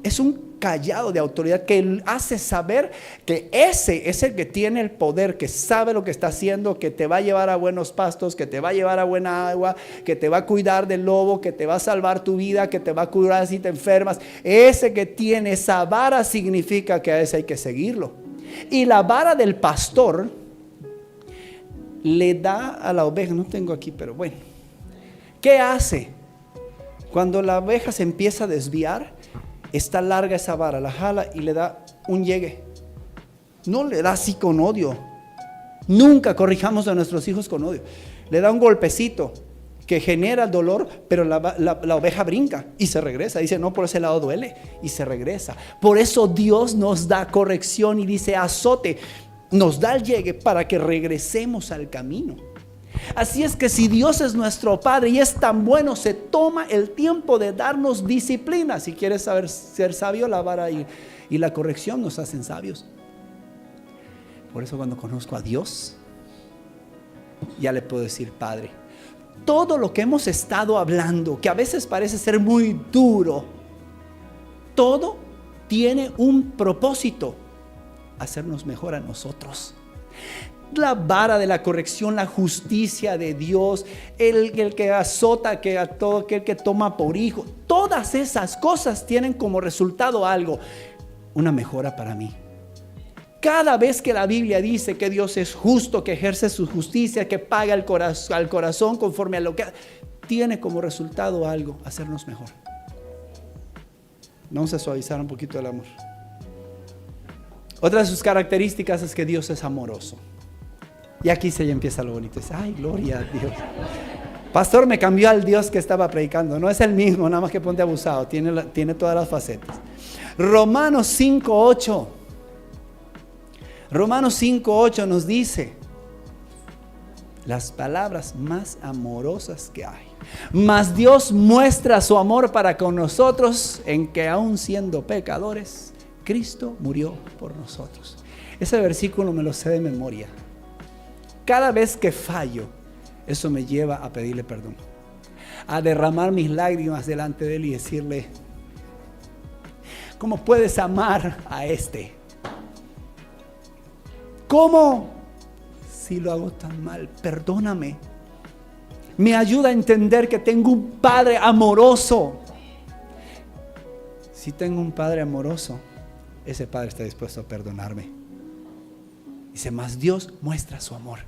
Es un callado de autoridad que hace saber que ese es el que tiene el poder, que sabe lo que está haciendo, que te va a llevar a buenos pastos, que te va a llevar a buena agua, que te va a cuidar del lobo, que te va a salvar tu vida, que te va a curar si te enfermas. Ese que tiene esa vara significa que a ese hay que seguirlo. Y la vara del pastor le da a la oveja, no tengo aquí, pero bueno, ¿qué hace? Cuando la oveja se empieza a desviar, está larga esa vara, la jala y le da un llegue. No le da así con odio. Nunca corrijamos a nuestros hijos con odio. Le da un golpecito que genera dolor, pero la oveja brinca y se regresa. Dice, no, por ese lado duele, y se regresa. Por eso Dios nos da corrección y dice azote. Nos da el llegue para que regresemos al camino. Así es que si Dios es nuestro Padre y es tan bueno, se toma el tiempo de darnos disciplina. Si quieres ser sabio, la vara y la corrección nos hacen sabios. Por eso cuando conozco a Dios, ya le puedo decir Padre. Todo lo que hemos estado hablando, que a veces parece ser muy duro, todo tiene un propósito: hacernos mejor a nosotros. La vara de la corrección, la justicia de Dios, el que azota, que a todo aquel que toma por hijo, todas esas cosas tienen como resultado algo: una mejora para mí. Cada vez que la Biblia dice que Dios es justo, que ejerce su justicia, que paga al corazón conforme a lo que tiene como resultado algo: hacernos mejor. Vamos a suavizar un poquito el amor. Otra de sus características es que Dios es amoroso. Y aquí se empieza lo bonito. Dice, ay, gloria a Dios. Pastor, me cambió al Dios que estaba predicando. No es el mismo, nada más que ponte abusado. Tiene todas las facetas. Romanos 5:8. Romanos 5:8 nos dice las palabras más amorosas que hay. Mas Dios muestra su amor para con nosotros en que aun siendo pecadores, Cristo murió por nosotros. Ese versículo me lo sé de memoria. Cada vez que fallo, eso me lleva a pedirle perdón, a derramar mis lágrimas delante de Él y decirle: ¿cómo puedes amar a este? ¿Cómo? Si lo hago tan mal, perdóname. Me ayuda a entender que tengo un Padre amoroso. Si tengo un Padre amoroso, ese Padre está dispuesto a perdonarme. Dice, más Dios muestra su amor.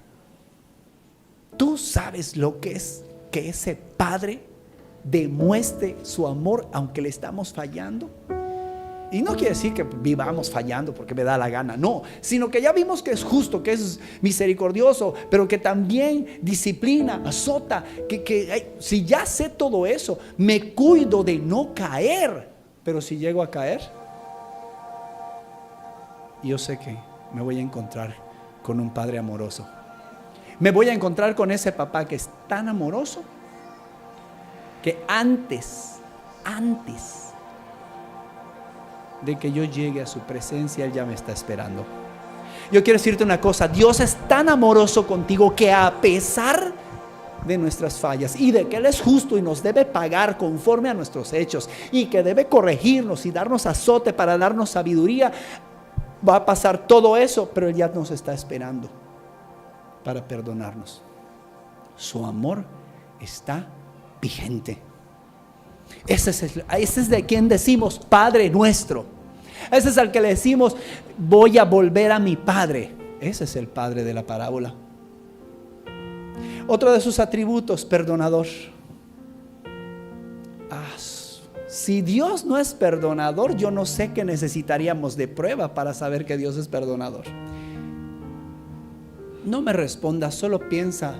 ¿Tú sabes lo que es que ese Padre demuestre su amor aunque le estamos fallando? Y no quiere decir que vivamos fallando porque me da la gana, no, sino que ya vimos que es justo, que es misericordioso, pero que también disciplina, azota, que si ya sé todo eso, me cuido de no caer, Pero si llego a caer, yo sé que me voy a encontrar con un padre amoroso. Me voy a encontrar con ese papá que es tan amoroso que antes de que yo llegue a su presencia, Él ya me está esperando. Yo quiero decirte una cosa: Dios es tan amoroso contigo que a pesar de nuestras fallas y de que Él es justo y nos debe pagar conforme a nuestros hechos y que debe corregirnos y darnos azote para darnos sabiduría, va a pasar todo eso, pero Él ya nos está esperando para perdonarnos. Su amor está vigente. Ese es de quien decimos Padre nuestro. Ese es al que le decimos: voy a volver a mi Padre. Ese es el Padre de la parábola. Otro de sus atributos: perdonador. Si Dios no es perdonador, yo no sé qué necesitaríamos de prueba para saber que Dios es perdonador. No me respondas, solo piensa,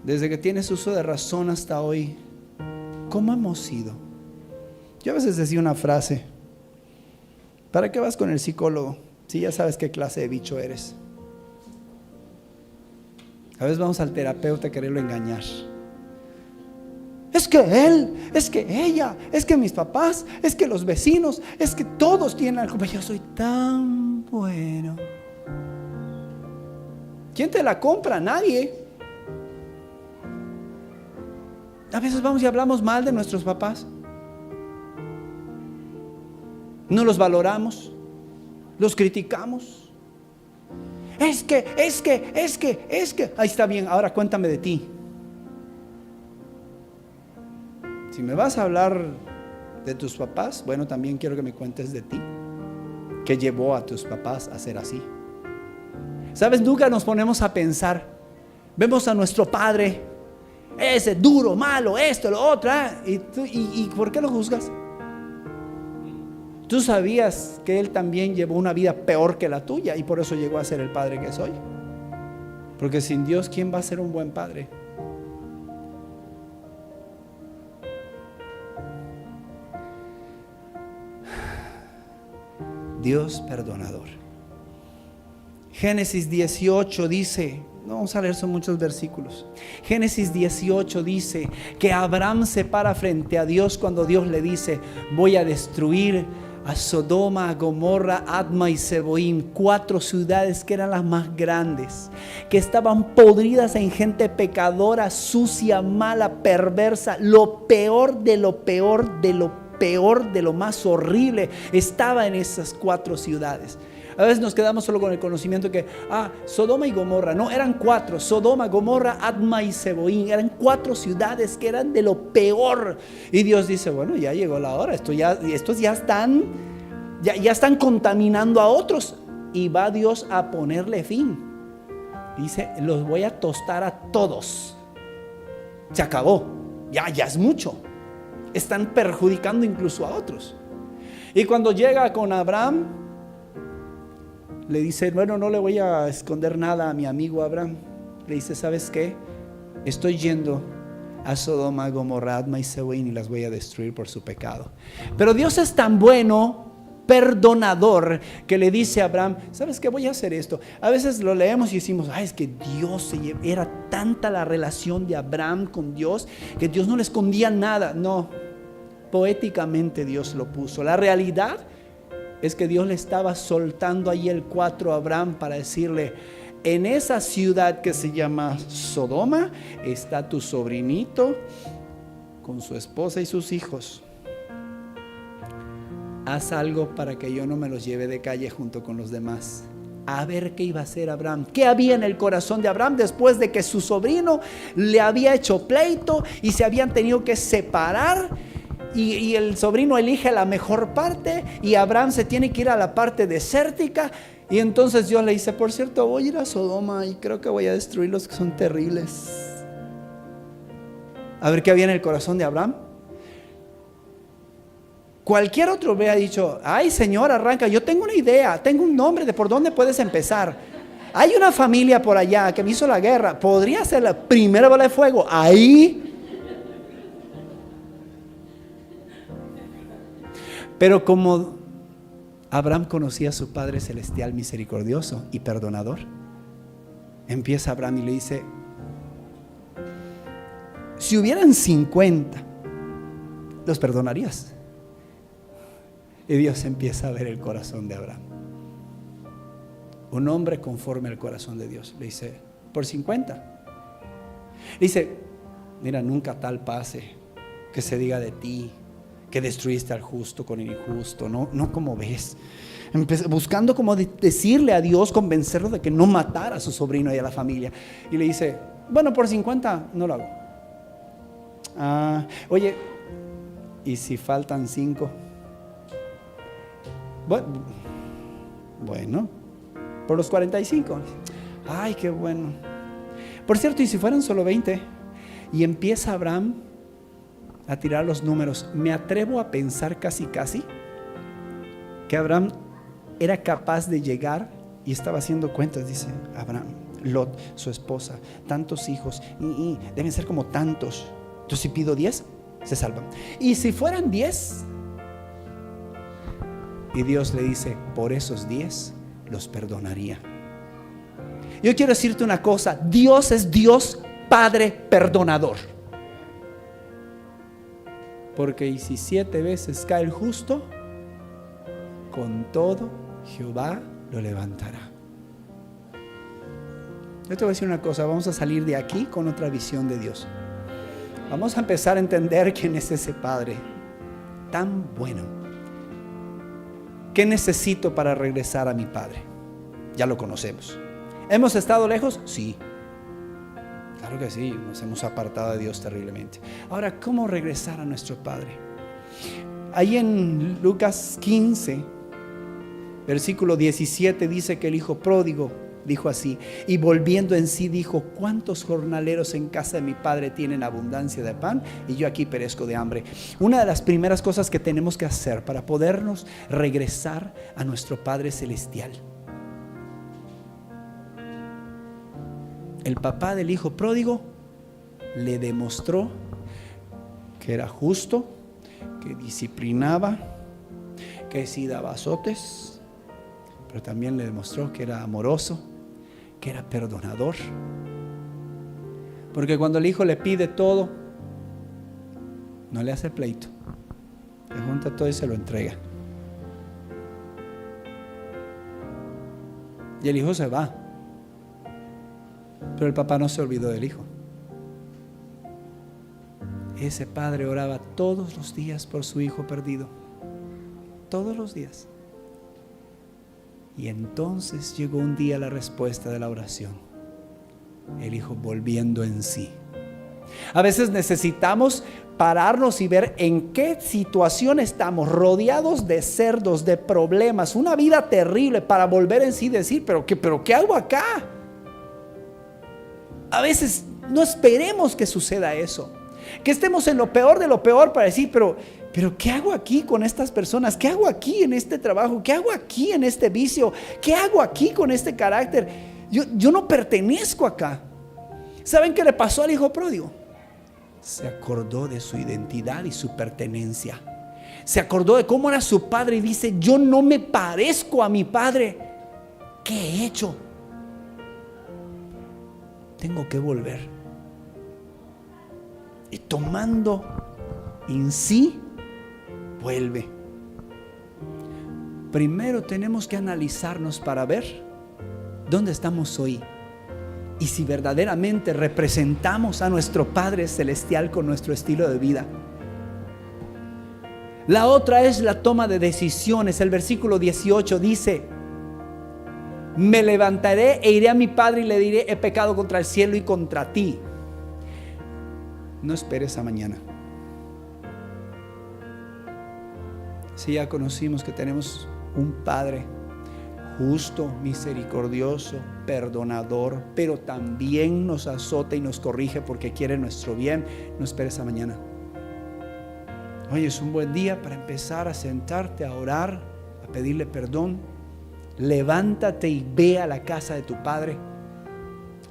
desde que tienes uso de razón hasta hoy, ¿cómo hemos sido? Yo a veces decía una frase: ¿para qué vas con el psicólogo si ya sabes qué clase de bicho eres? A veces vamos al terapeuta a quererlo engañar. Es que él, es que ella, es que mis papás, es que los vecinos, es que todos tienen la culpa. Yo soy tan bueno. ¿Quién te la compra? Nadie. A veces vamos y hablamos mal de nuestros papás. No los valoramos, los criticamos. Es que. Ahí está bien, ahora cuéntame de ti. Si me vas a hablar de tus papás, bueno, también quiero que me cuentes de ti. ¿Qué llevó a tus papás a ser así? ¿Sabes? Nunca nos ponemos a pensar. Vemos a nuestro padre, ese duro, malo, esto, lo otro, ¿y por qué lo juzgas? Tú sabías que él también llevó una vida peor que la tuya y por eso llegó a ser el padre que soy. Porque sin Dios, ¿quién va a ser un buen padre? Dios perdonador. Génesis 18 dice, no vamos a leer, son muchos versículos. Génesis 18 dice que Abraham se para frente a Dios cuando Dios le dice: voy a destruir a Sodoma, a Gomorra, Adma y Zeboim, 4 ciudades que eran las más grandes, que estaban podridas en gente pecadora, sucia, mala, perversa, lo peor de lo peor de lo peor, de lo más horrible estaba en esas 4 ciudades. A veces nos quedamos solo con el conocimiento que Sodoma y Gomorra, no, eran 4: Sodoma, Gomorra, Adma y Zeboim. Eran 4 ciudades que eran de lo peor. Y Dios dice: bueno, ya llegó la hora, estos ya están contaminando a otros. Y va Dios a ponerle fin. Dice: los voy a tostar a todos. Se acabó, ya es mucho. Están perjudicando incluso a otros. Y cuando llega con Abraham, le dice: bueno, no le voy a esconder nada a mi amigo Abraham. Le dice: ¿sabes qué? Estoy yendo a Sodoma, Gomorra, Adma y Zeboim y las voy a destruir por su pecado. Pero Dios es tan bueno, perdonador, que le dice a Abraham: ¿sabes qué? Voy a hacer esto. A veces lo leemos y decimos: es que Dios era tanta la relación de Abraham con Dios que Dios no le escondía nada. No, poéticamente Dios lo puso. La realidad es que Dios le estaba soltando ahí el 4 a Abraham para decirle: en esa ciudad que se llama Sodoma está tu sobrinito con su esposa y sus hijos. Haz algo para que yo no me los lleve de calle junto con los demás. A ver qué iba a hacer Abraham. ¿Qué había en el corazón de Abraham después de que su sobrino le había hecho pleito y se habían tenido que separar? Y el sobrino elige la mejor parte y Abraham se tiene que ir a la parte desértica. Y entonces Dios le dice: por cierto, voy a ir a Sodoma y creo que voy a destruir los que son terribles. A ver qué había en el corazón de Abraham. Cualquier otro hubiera dicho: ay, Señor, arranca, yo tengo una idea, tengo un nombre de por dónde puedes empezar. Hay una familia por allá que me hizo la guerra, podría ser la primera bola de fuego ahí. Pero como Abraham conocía a su Padre Celestial misericordioso y perdonador, empieza Abraham y le dice: si hubieran 50, ¿los perdonarías? Y Dios empieza a ver el corazón de Abraham. Un hombre conforme al corazón de Dios. Le dice: por 50. Le dice: mira, nunca tal pase que se diga de ti que destruiste al justo con el injusto. No como ves. Buscando como decirle a Dios, convencerlo de que no matara a su sobrino y a la familia. Y le dice: bueno, por 50 no lo hago. Oye, ¿y si faltan 5? Bueno, por los 45. Ay, qué bueno. Por cierto, ¿y si fueran solo 20? Y empieza Abraham a tirar los números. Me atrevo a pensar casi que Abraham era capaz de llegar y estaba haciendo cuentas. Dice Abraham: Lot, su esposa, tantos hijos, y deben ser como tantos. Entonces, si pido 10, se salvan. Y si fueran 10, y Dios le dice: por esos 10 los perdonaría. Yo quiero decirte una cosa: Dios es Dios Padre perdonador. Porque y si 7 veces cae el justo, con todo Jehová lo levantará. Yo te voy a decir una cosa: vamos a salir de aquí con otra visión de Dios. Vamos a empezar a entender quién es ese Padre tan bueno. ¿Qué necesito para regresar a mi Padre? Ya lo conocemos. ¿Hemos estado lejos? Sí. Claro que sí, nos hemos apartado de Dios terriblemente. Ahora, ¿cómo regresar a nuestro Padre? Ahí en Lucas 15, versículo 17, dice que el hijo pródigo dijo así: y volviendo en sí dijo: ¿cuántos jornaleros en casa de mi padre tienen abundancia de pan y yo aquí perezco de hambre? Una de las primeras cosas que tenemos que hacer para podernos regresar a nuestro Padre Celestial. El papá del hijo pródigo le demostró que era justo, que disciplinaba, que sí daba azotes, pero también le demostró que era amoroso, que era perdonador. Porque cuando el hijo le pide todo, no le hace pleito, le junta todo y se lo entrega. Y el hijo se va, pero el papá no se olvidó del hijo. Ese padre oraba todos los días por su hijo perdido, todos los días. Y entonces llegó un día la respuesta de la oración: el hijo volviendo en sí. A veces necesitamos pararnos y ver en qué situación estamos, rodeados de cerdos, de problemas, una vida terrible, para volver en sí y decir: ¿pero qué hago acá? A veces no esperemos que suceda eso, que estemos en lo peor de lo peor para decir: pero ¿qué hago aquí con estas personas? ¿Qué hago aquí en este trabajo? ¿Qué hago aquí en este vicio? ¿Qué hago aquí con este carácter? Yo no pertenezco acá. ¿Saben qué le pasó al hijo pródigo? Se acordó de su identidad y su pertenencia. Se acordó de cómo era su padre y dice: yo no me parezco a mi padre. ¿Qué he hecho? Tengo que volver. Y tomando en sí, vuelve. Primero tenemos que analizarnos para ver dónde estamos hoy y si verdaderamente representamos a nuestro Padre Celestial con nuestro estilo de vida. La otra es la toma de decisiones. El versículo 18 dice: me levantaré e iré a mi padre y le diré: he pecado contra el cielo y contra ti. No esperes a mañana. Si ya conocimos que tenemos un Padre justo, misericordioso, perdonador, pero también nos azota y nos corrige porque quiere nuestro bien, no esperes a mañana. Hoy es un buen día para empezar a sentarte, a orar, a pedirle perdón. Levántate y ve a la casa de tu Padre.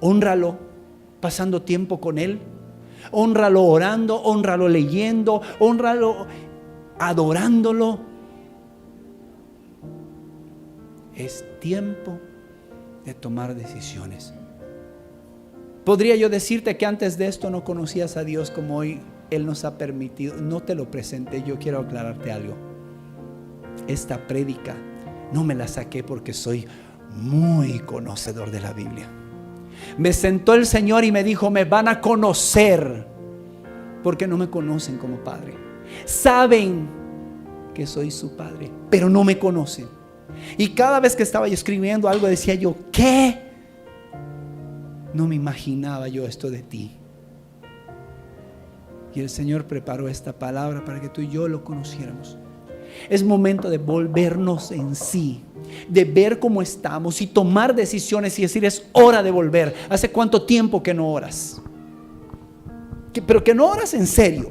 Hónralo pasando tiempo con Él. Hónralo orando, hónralo leyendo, hónralo adorándolo. Es tiempo de tomar decisiones. Podría yo decirte que antes de esto no conocías a Dios como hoy Él nos ha permitido. No te lo presenté. Yo quiero aclararte algo. Esta prédica no me la saqué porque soy muy conocedor de la Biblia. Me sentó el Señor y me dijo: me van a conocer, porque no me conocen como padre. Saben que soy su padre, pero no me conocen. Y cada vez que estaba yo escribiendo algo decía yo: ¿qué? No me imaginaba yo esto de ti. Y el Señor preparó esta palabra para que tú y yo lo conociéramos. Es momento de volvernos en sí, de ver cómo estamos y tomar decisiones y decir: es hora de volver. ¿Hace cuánto tiempo que no oras? Pero que no oras en serio.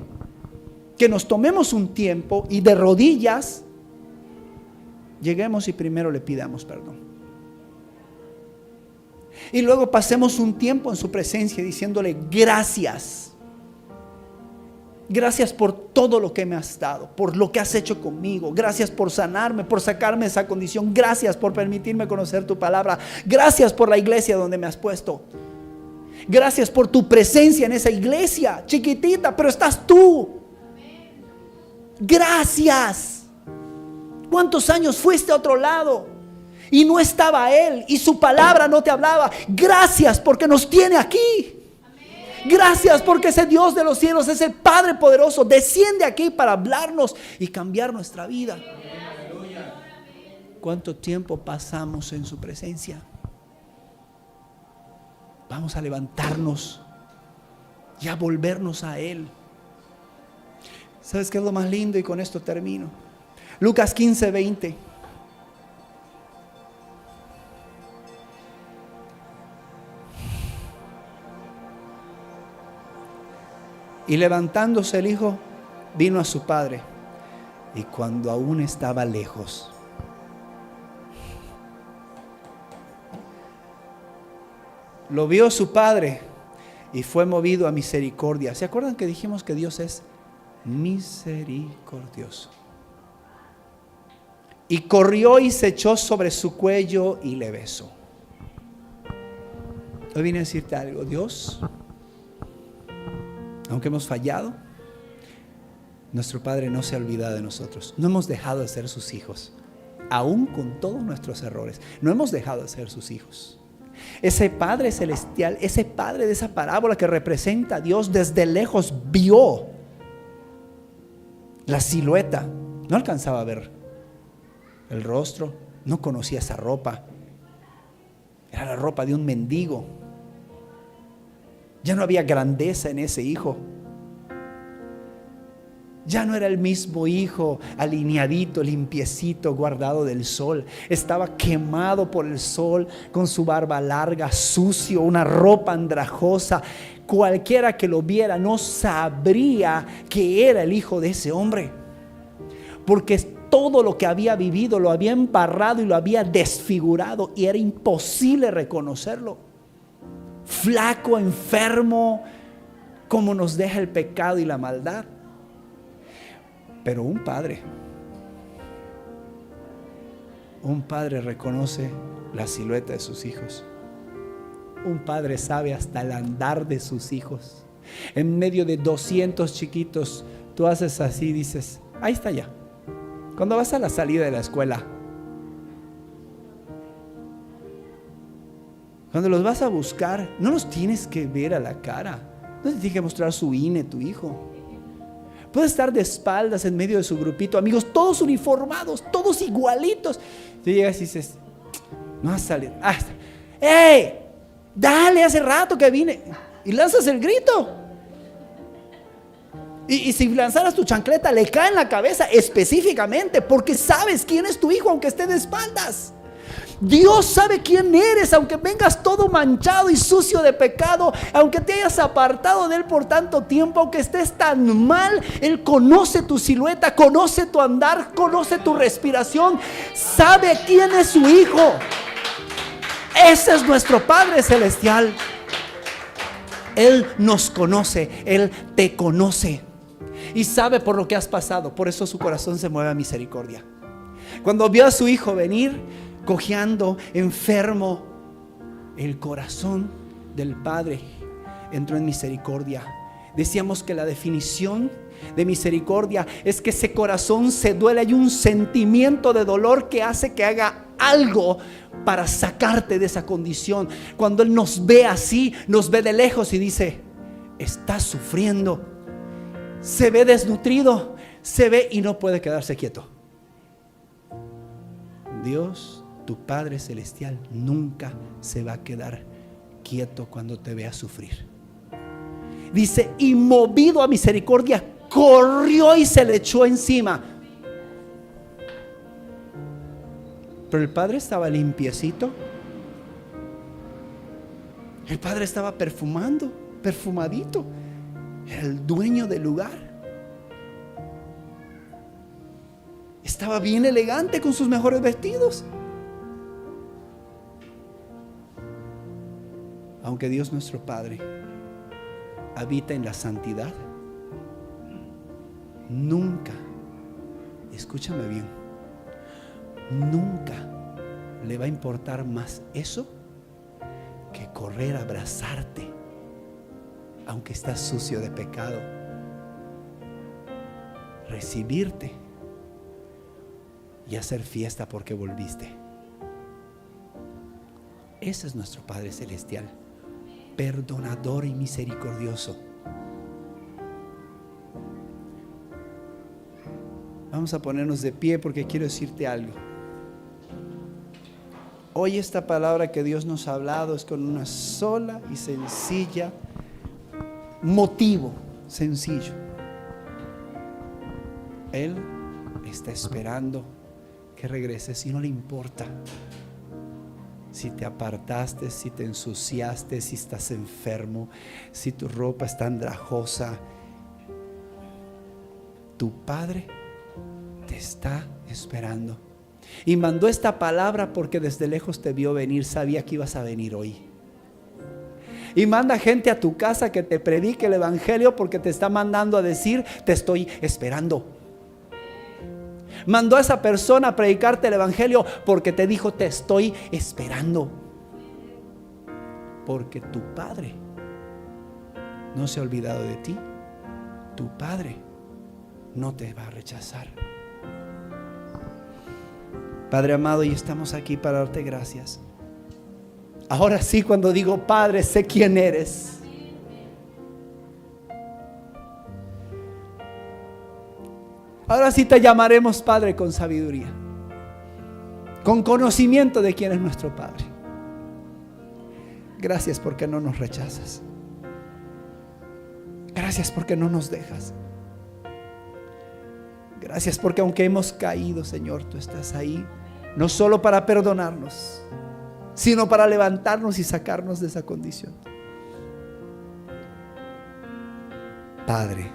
Que nos tomemos un tiempo y de rodillas lleguemos y primero le pidamos perdón. Y luego pasemos un tiempo en su presencia diciéndole: gracias. Gracias por todo lo que me has dado, por lo que has hecho conmigo. Gracias por sanarme, por sacarme de esa condición. Gracias por permitirme conocer tu palabra. Gracias por la iglesia donde me has puesto. Gracias por tu presencia en esa iglesia chiquitita, pero estás tú. Gracias. ¿Cuántos años fuiste a otro lado y no estaba Él y su palabra no te hablaba? Gracias porque nos tiene aquí. Gracias porque ese Dios de los cielos, ese Padre poderoso, desciende aquí para hablarnos y cambiar nuestra vida. ¿Cuánto tiempo pasamos en su presencia? Vamos a levantarnos y a volvernos a Él. ¿Sabes qué es lo más lindo? Y con esto termino. Lucas 15:20. Y levantándose el hijo, vino a su padre. Y cuando aún estaba lejos, lo vio su padre y fue movido a misericordia. ¿Se acuerdan que dijimos que Dios es misericordioso? Y corrió y se echó sobre su cuello y le besó. Hoy vine a decirte algo. Dios, aunque hemos fallado, nuestro Padre no se ha olvidado de nosotros. No hemos dejado de ser sus hijos. Aún con todos nuestros errores, no hemos dejado de ser sus hijos. Ese Padre celestial, ese Padre de esa parábola que representa a Dios, desde lejos vio la silueta. No alcanzaba a ver el rostro, no conocía esa ropa. Era la ropa de un mendigo. Ya no había grandeza en ese hijo. Ya no era el mismo hijo alineadito, limpiecito, guardado del sol. Estaba quemado por el sol, con su barba larga, sucio, una ropa andrajosa. Cualquiera que lo viera no sabría que era el hijo de ese hombre, porque todo lo que había vivido lo había embarrado y lo había desfigurado, y era imposible reconocerlo. Flaco, enfermo, como nos deja el pecado y la maldad. Pero un padre reconoce la silueta de sus hijos. Un padre sabe hasta el andar de sus hijos. En medio de 200 chiquitos, tú haces así y dices: ahí está ya. Cuando vas a la salida de la escuela, cuando los vas a buscar, no los tienes que ver a la cara. No te tienes que mostrar su INE, tu hijo. Puede estar de espaldas en medio de su grupito, amigos, todos uniformados, todos igualitos. Tú llegas y dices: no vas a salir. ¡Ey! Dale, hace rato que vine. Y lanzas el grito. Y si lanzaras tu chancleta, le cae en la cabeza específicamente, porque sabes quién es tu hijo, aunque esté de espaldas. Dios sabe quién eres, aunque vengas todo manchado y sucio de pecado, aunque te hayas apartado de Él por tanto tiempo, aunque estés tan mal. Él conoce tu silueta, conoce tu andar, conoce tu respiración, sabe quién es su hijo. Ese es nuestro Padre celestial. Él nos conoce, Él te conoce y sabe por lo que has pasado. Por eso su corazón se mueve a misericordia. Cuando vio a su hijo venir, cojeando, enfermo, el corazón del Padre entró en misericordia. Decíamos que la definición de misericordia es que ese corazón se duele. Hay un sentimiento de dolor que hace que haga algo para sacarte de esa condición. Cuando Él nos ve así, nos ve de lejos y dice: estás sufriendo, se ve desnutrido, se ve y no puede quedarse quieto. Dios, tu Padre Celestial, nunca se va a quedar quieto cuando te vea sufrir. Dice: y movido a misericordia, corrió y se le echó encima. Pero el Padre estaba limpiecito. El Padre estaba perfumadito. Era el dueño del lugar. Estaba bien elegante con sus mejores vestidos. Aunque Dios nuestro Padre habita en la santidad, nunca, escúchame bien, nunca le va a importar más eso que correr a abrazarte, aunque estás sucio de pecado, recibirte y hacer fiesta porque volviste. Ese es nuestro Padre Celestial, perdonador y misericordioso. Vamos a ponernos de pie porque quiero decirte algo. Hoy esta palabra que Dios nos ha hablado es con una sola y sencilla motivo, sencillo. Él está esperando que regreses y no le importa si te apartaste, si te ensuciaste, si estás enfermo, si tu ropa está andrajosa. Tu Padre te está esperando y mandó esta palabra porque desde lejos te vio venir, sabía que ibas a venir hoy. Y manda gente a tu casa que te predique el evangelio porque te está mandando a decir: te estoy esperando. Mandó a esa persona a predicarte el evangelio porque te dijo: te estoy esperando. Porque tu Padre no se ha olvidado de ti. Tu Padre no te va a rechazar. Padre amado, y estamos aquí para darte gracias. Ahora sí, cuando digo Padre, sé quién eres. Ahora sí te llamaremos Padre con sabiduría, con conocimiento de quién es nuestro Padre. Gracias porque no nos rechazas. Gracias porque no nos dejas. Gracias porque aunque hemos caído, Señor, tú estás ahí, no solo para perdonarnos, sino para levantarnos y sacarnos de esa condición. Padre,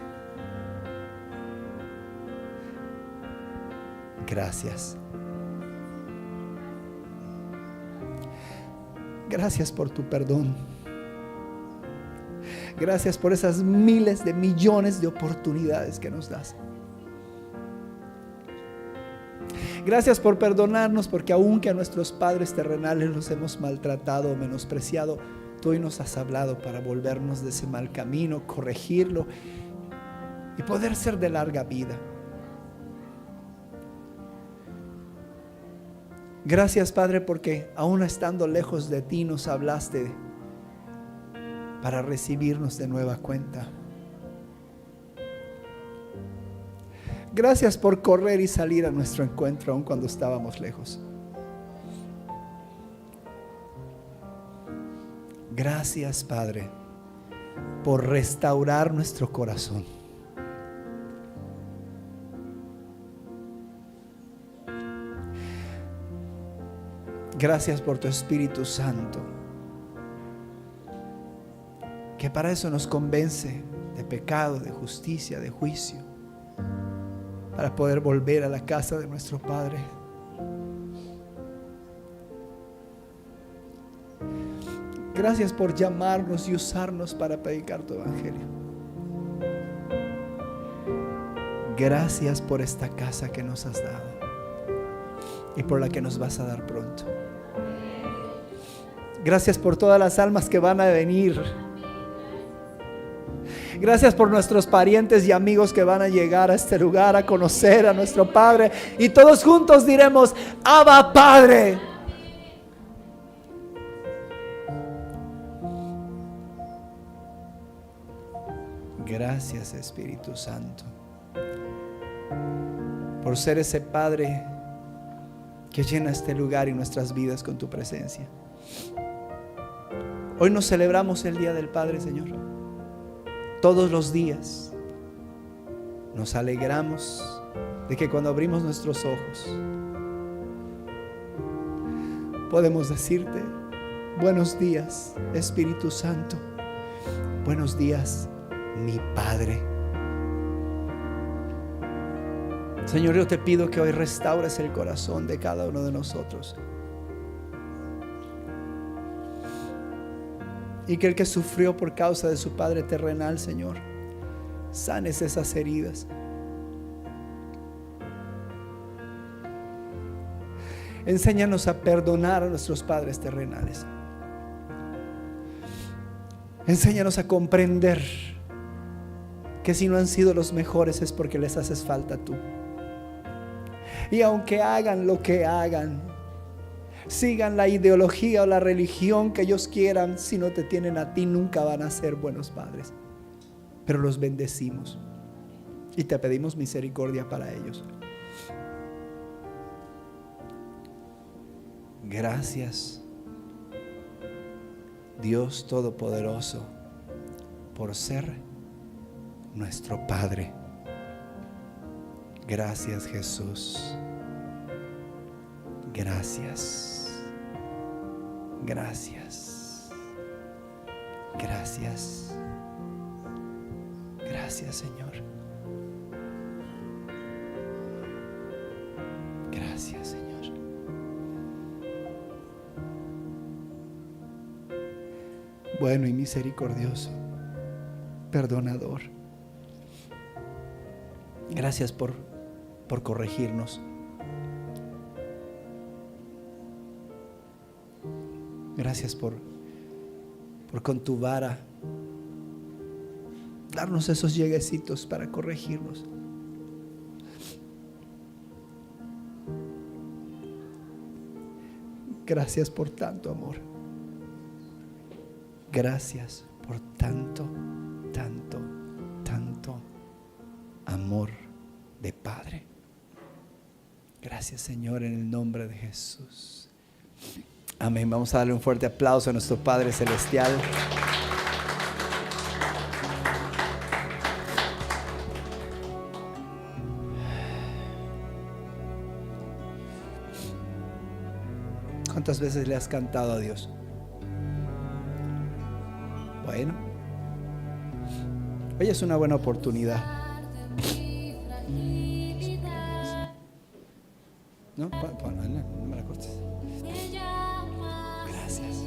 gracias. Gracias por tu perdón. Gracias por esas miles de millones de oportunidades que nos das. Gracias por perdonarnos, porque aunque a nuestros padres terrenales los hemos maltratado o menospreciado, tú hoy nos has hablado para volvernos de ese mal camino, corregirlo y poder ser de larga vida. Gracias, Padre, porque aún estando lejos de ti nos hablaste para recibirnos de nueva cuenta. Gracias por correr y salir a nuestro encuentro aun cuando estábamos lejos. Gracias, Padre, por restaurar nuestro corazón. Gracias por tu Espíritu Santo, que para eso nos convence de pecado, de justicia, de juicio, para poder volver a la casa de nuestro Padre. Gracias por llamarnos y usarnos para predicar tu evangelio. Gracias por esta casa que nos has dado. y por la que nos vas a dar pronto. Gracias por todas las almas que van a venir. Gracias por nuestros parientes y amigos que van a llegar a este lugar a conocer a nuestro Padre. Y todos juntos diremos: Abba, Padre. Gracias, Espíritu Santo, por ser ese Padre que llena este lugar y nuestras vidas con tu presencia. Hoy nos celebramos el Día del Padre, Señor. Todos los días nos alegramos de que cuando abrimos nuestros ojos podemos decirte: buenos días, Espíritu Santo. Buenos días, mi Padre. Señor, yo te pido que hoy restaures el corazón de cada uno de nosotros, y que el que sufrió por causa de su Padre terrenal, Señor, sanes esas heridas. Enséñanos a perdonar a nuestros padres terrenales. Enséñanos a comprender que si no han sido los mejores es porque les haces falta tú. Y aunque hagan lo que hagan, sigan la ideología o la religión que ellos quieran, si no te tienen a ti, nunca van a ser buenos padres. Pero los bendecimos y te pedimos misericordia para ellos. Gracias, Dios Todopoderoso, por ser nuestro Padre. Gracias, Jesús. Gracias. Gracias. Gracias. Gracias, Señor. Gracias, Señor. Bueno y misericordioso, perdonador. Gracias por corregirnos. Gracias por con tu vara darnos esos lleguecitos para corregirnos. Gracias por tanto amor. Gracias por tanto, tanto, tanto amor de Padre. Gracias, Señor, en el nombre de Jesús. Amén. Vamos a darle un fuerte aplauso a nuestro Padre Celestial. ¿Cuántas veces le has cantado a Dios? Bueno, hoy es una buena oportunidad. No me la cortes. Gracias.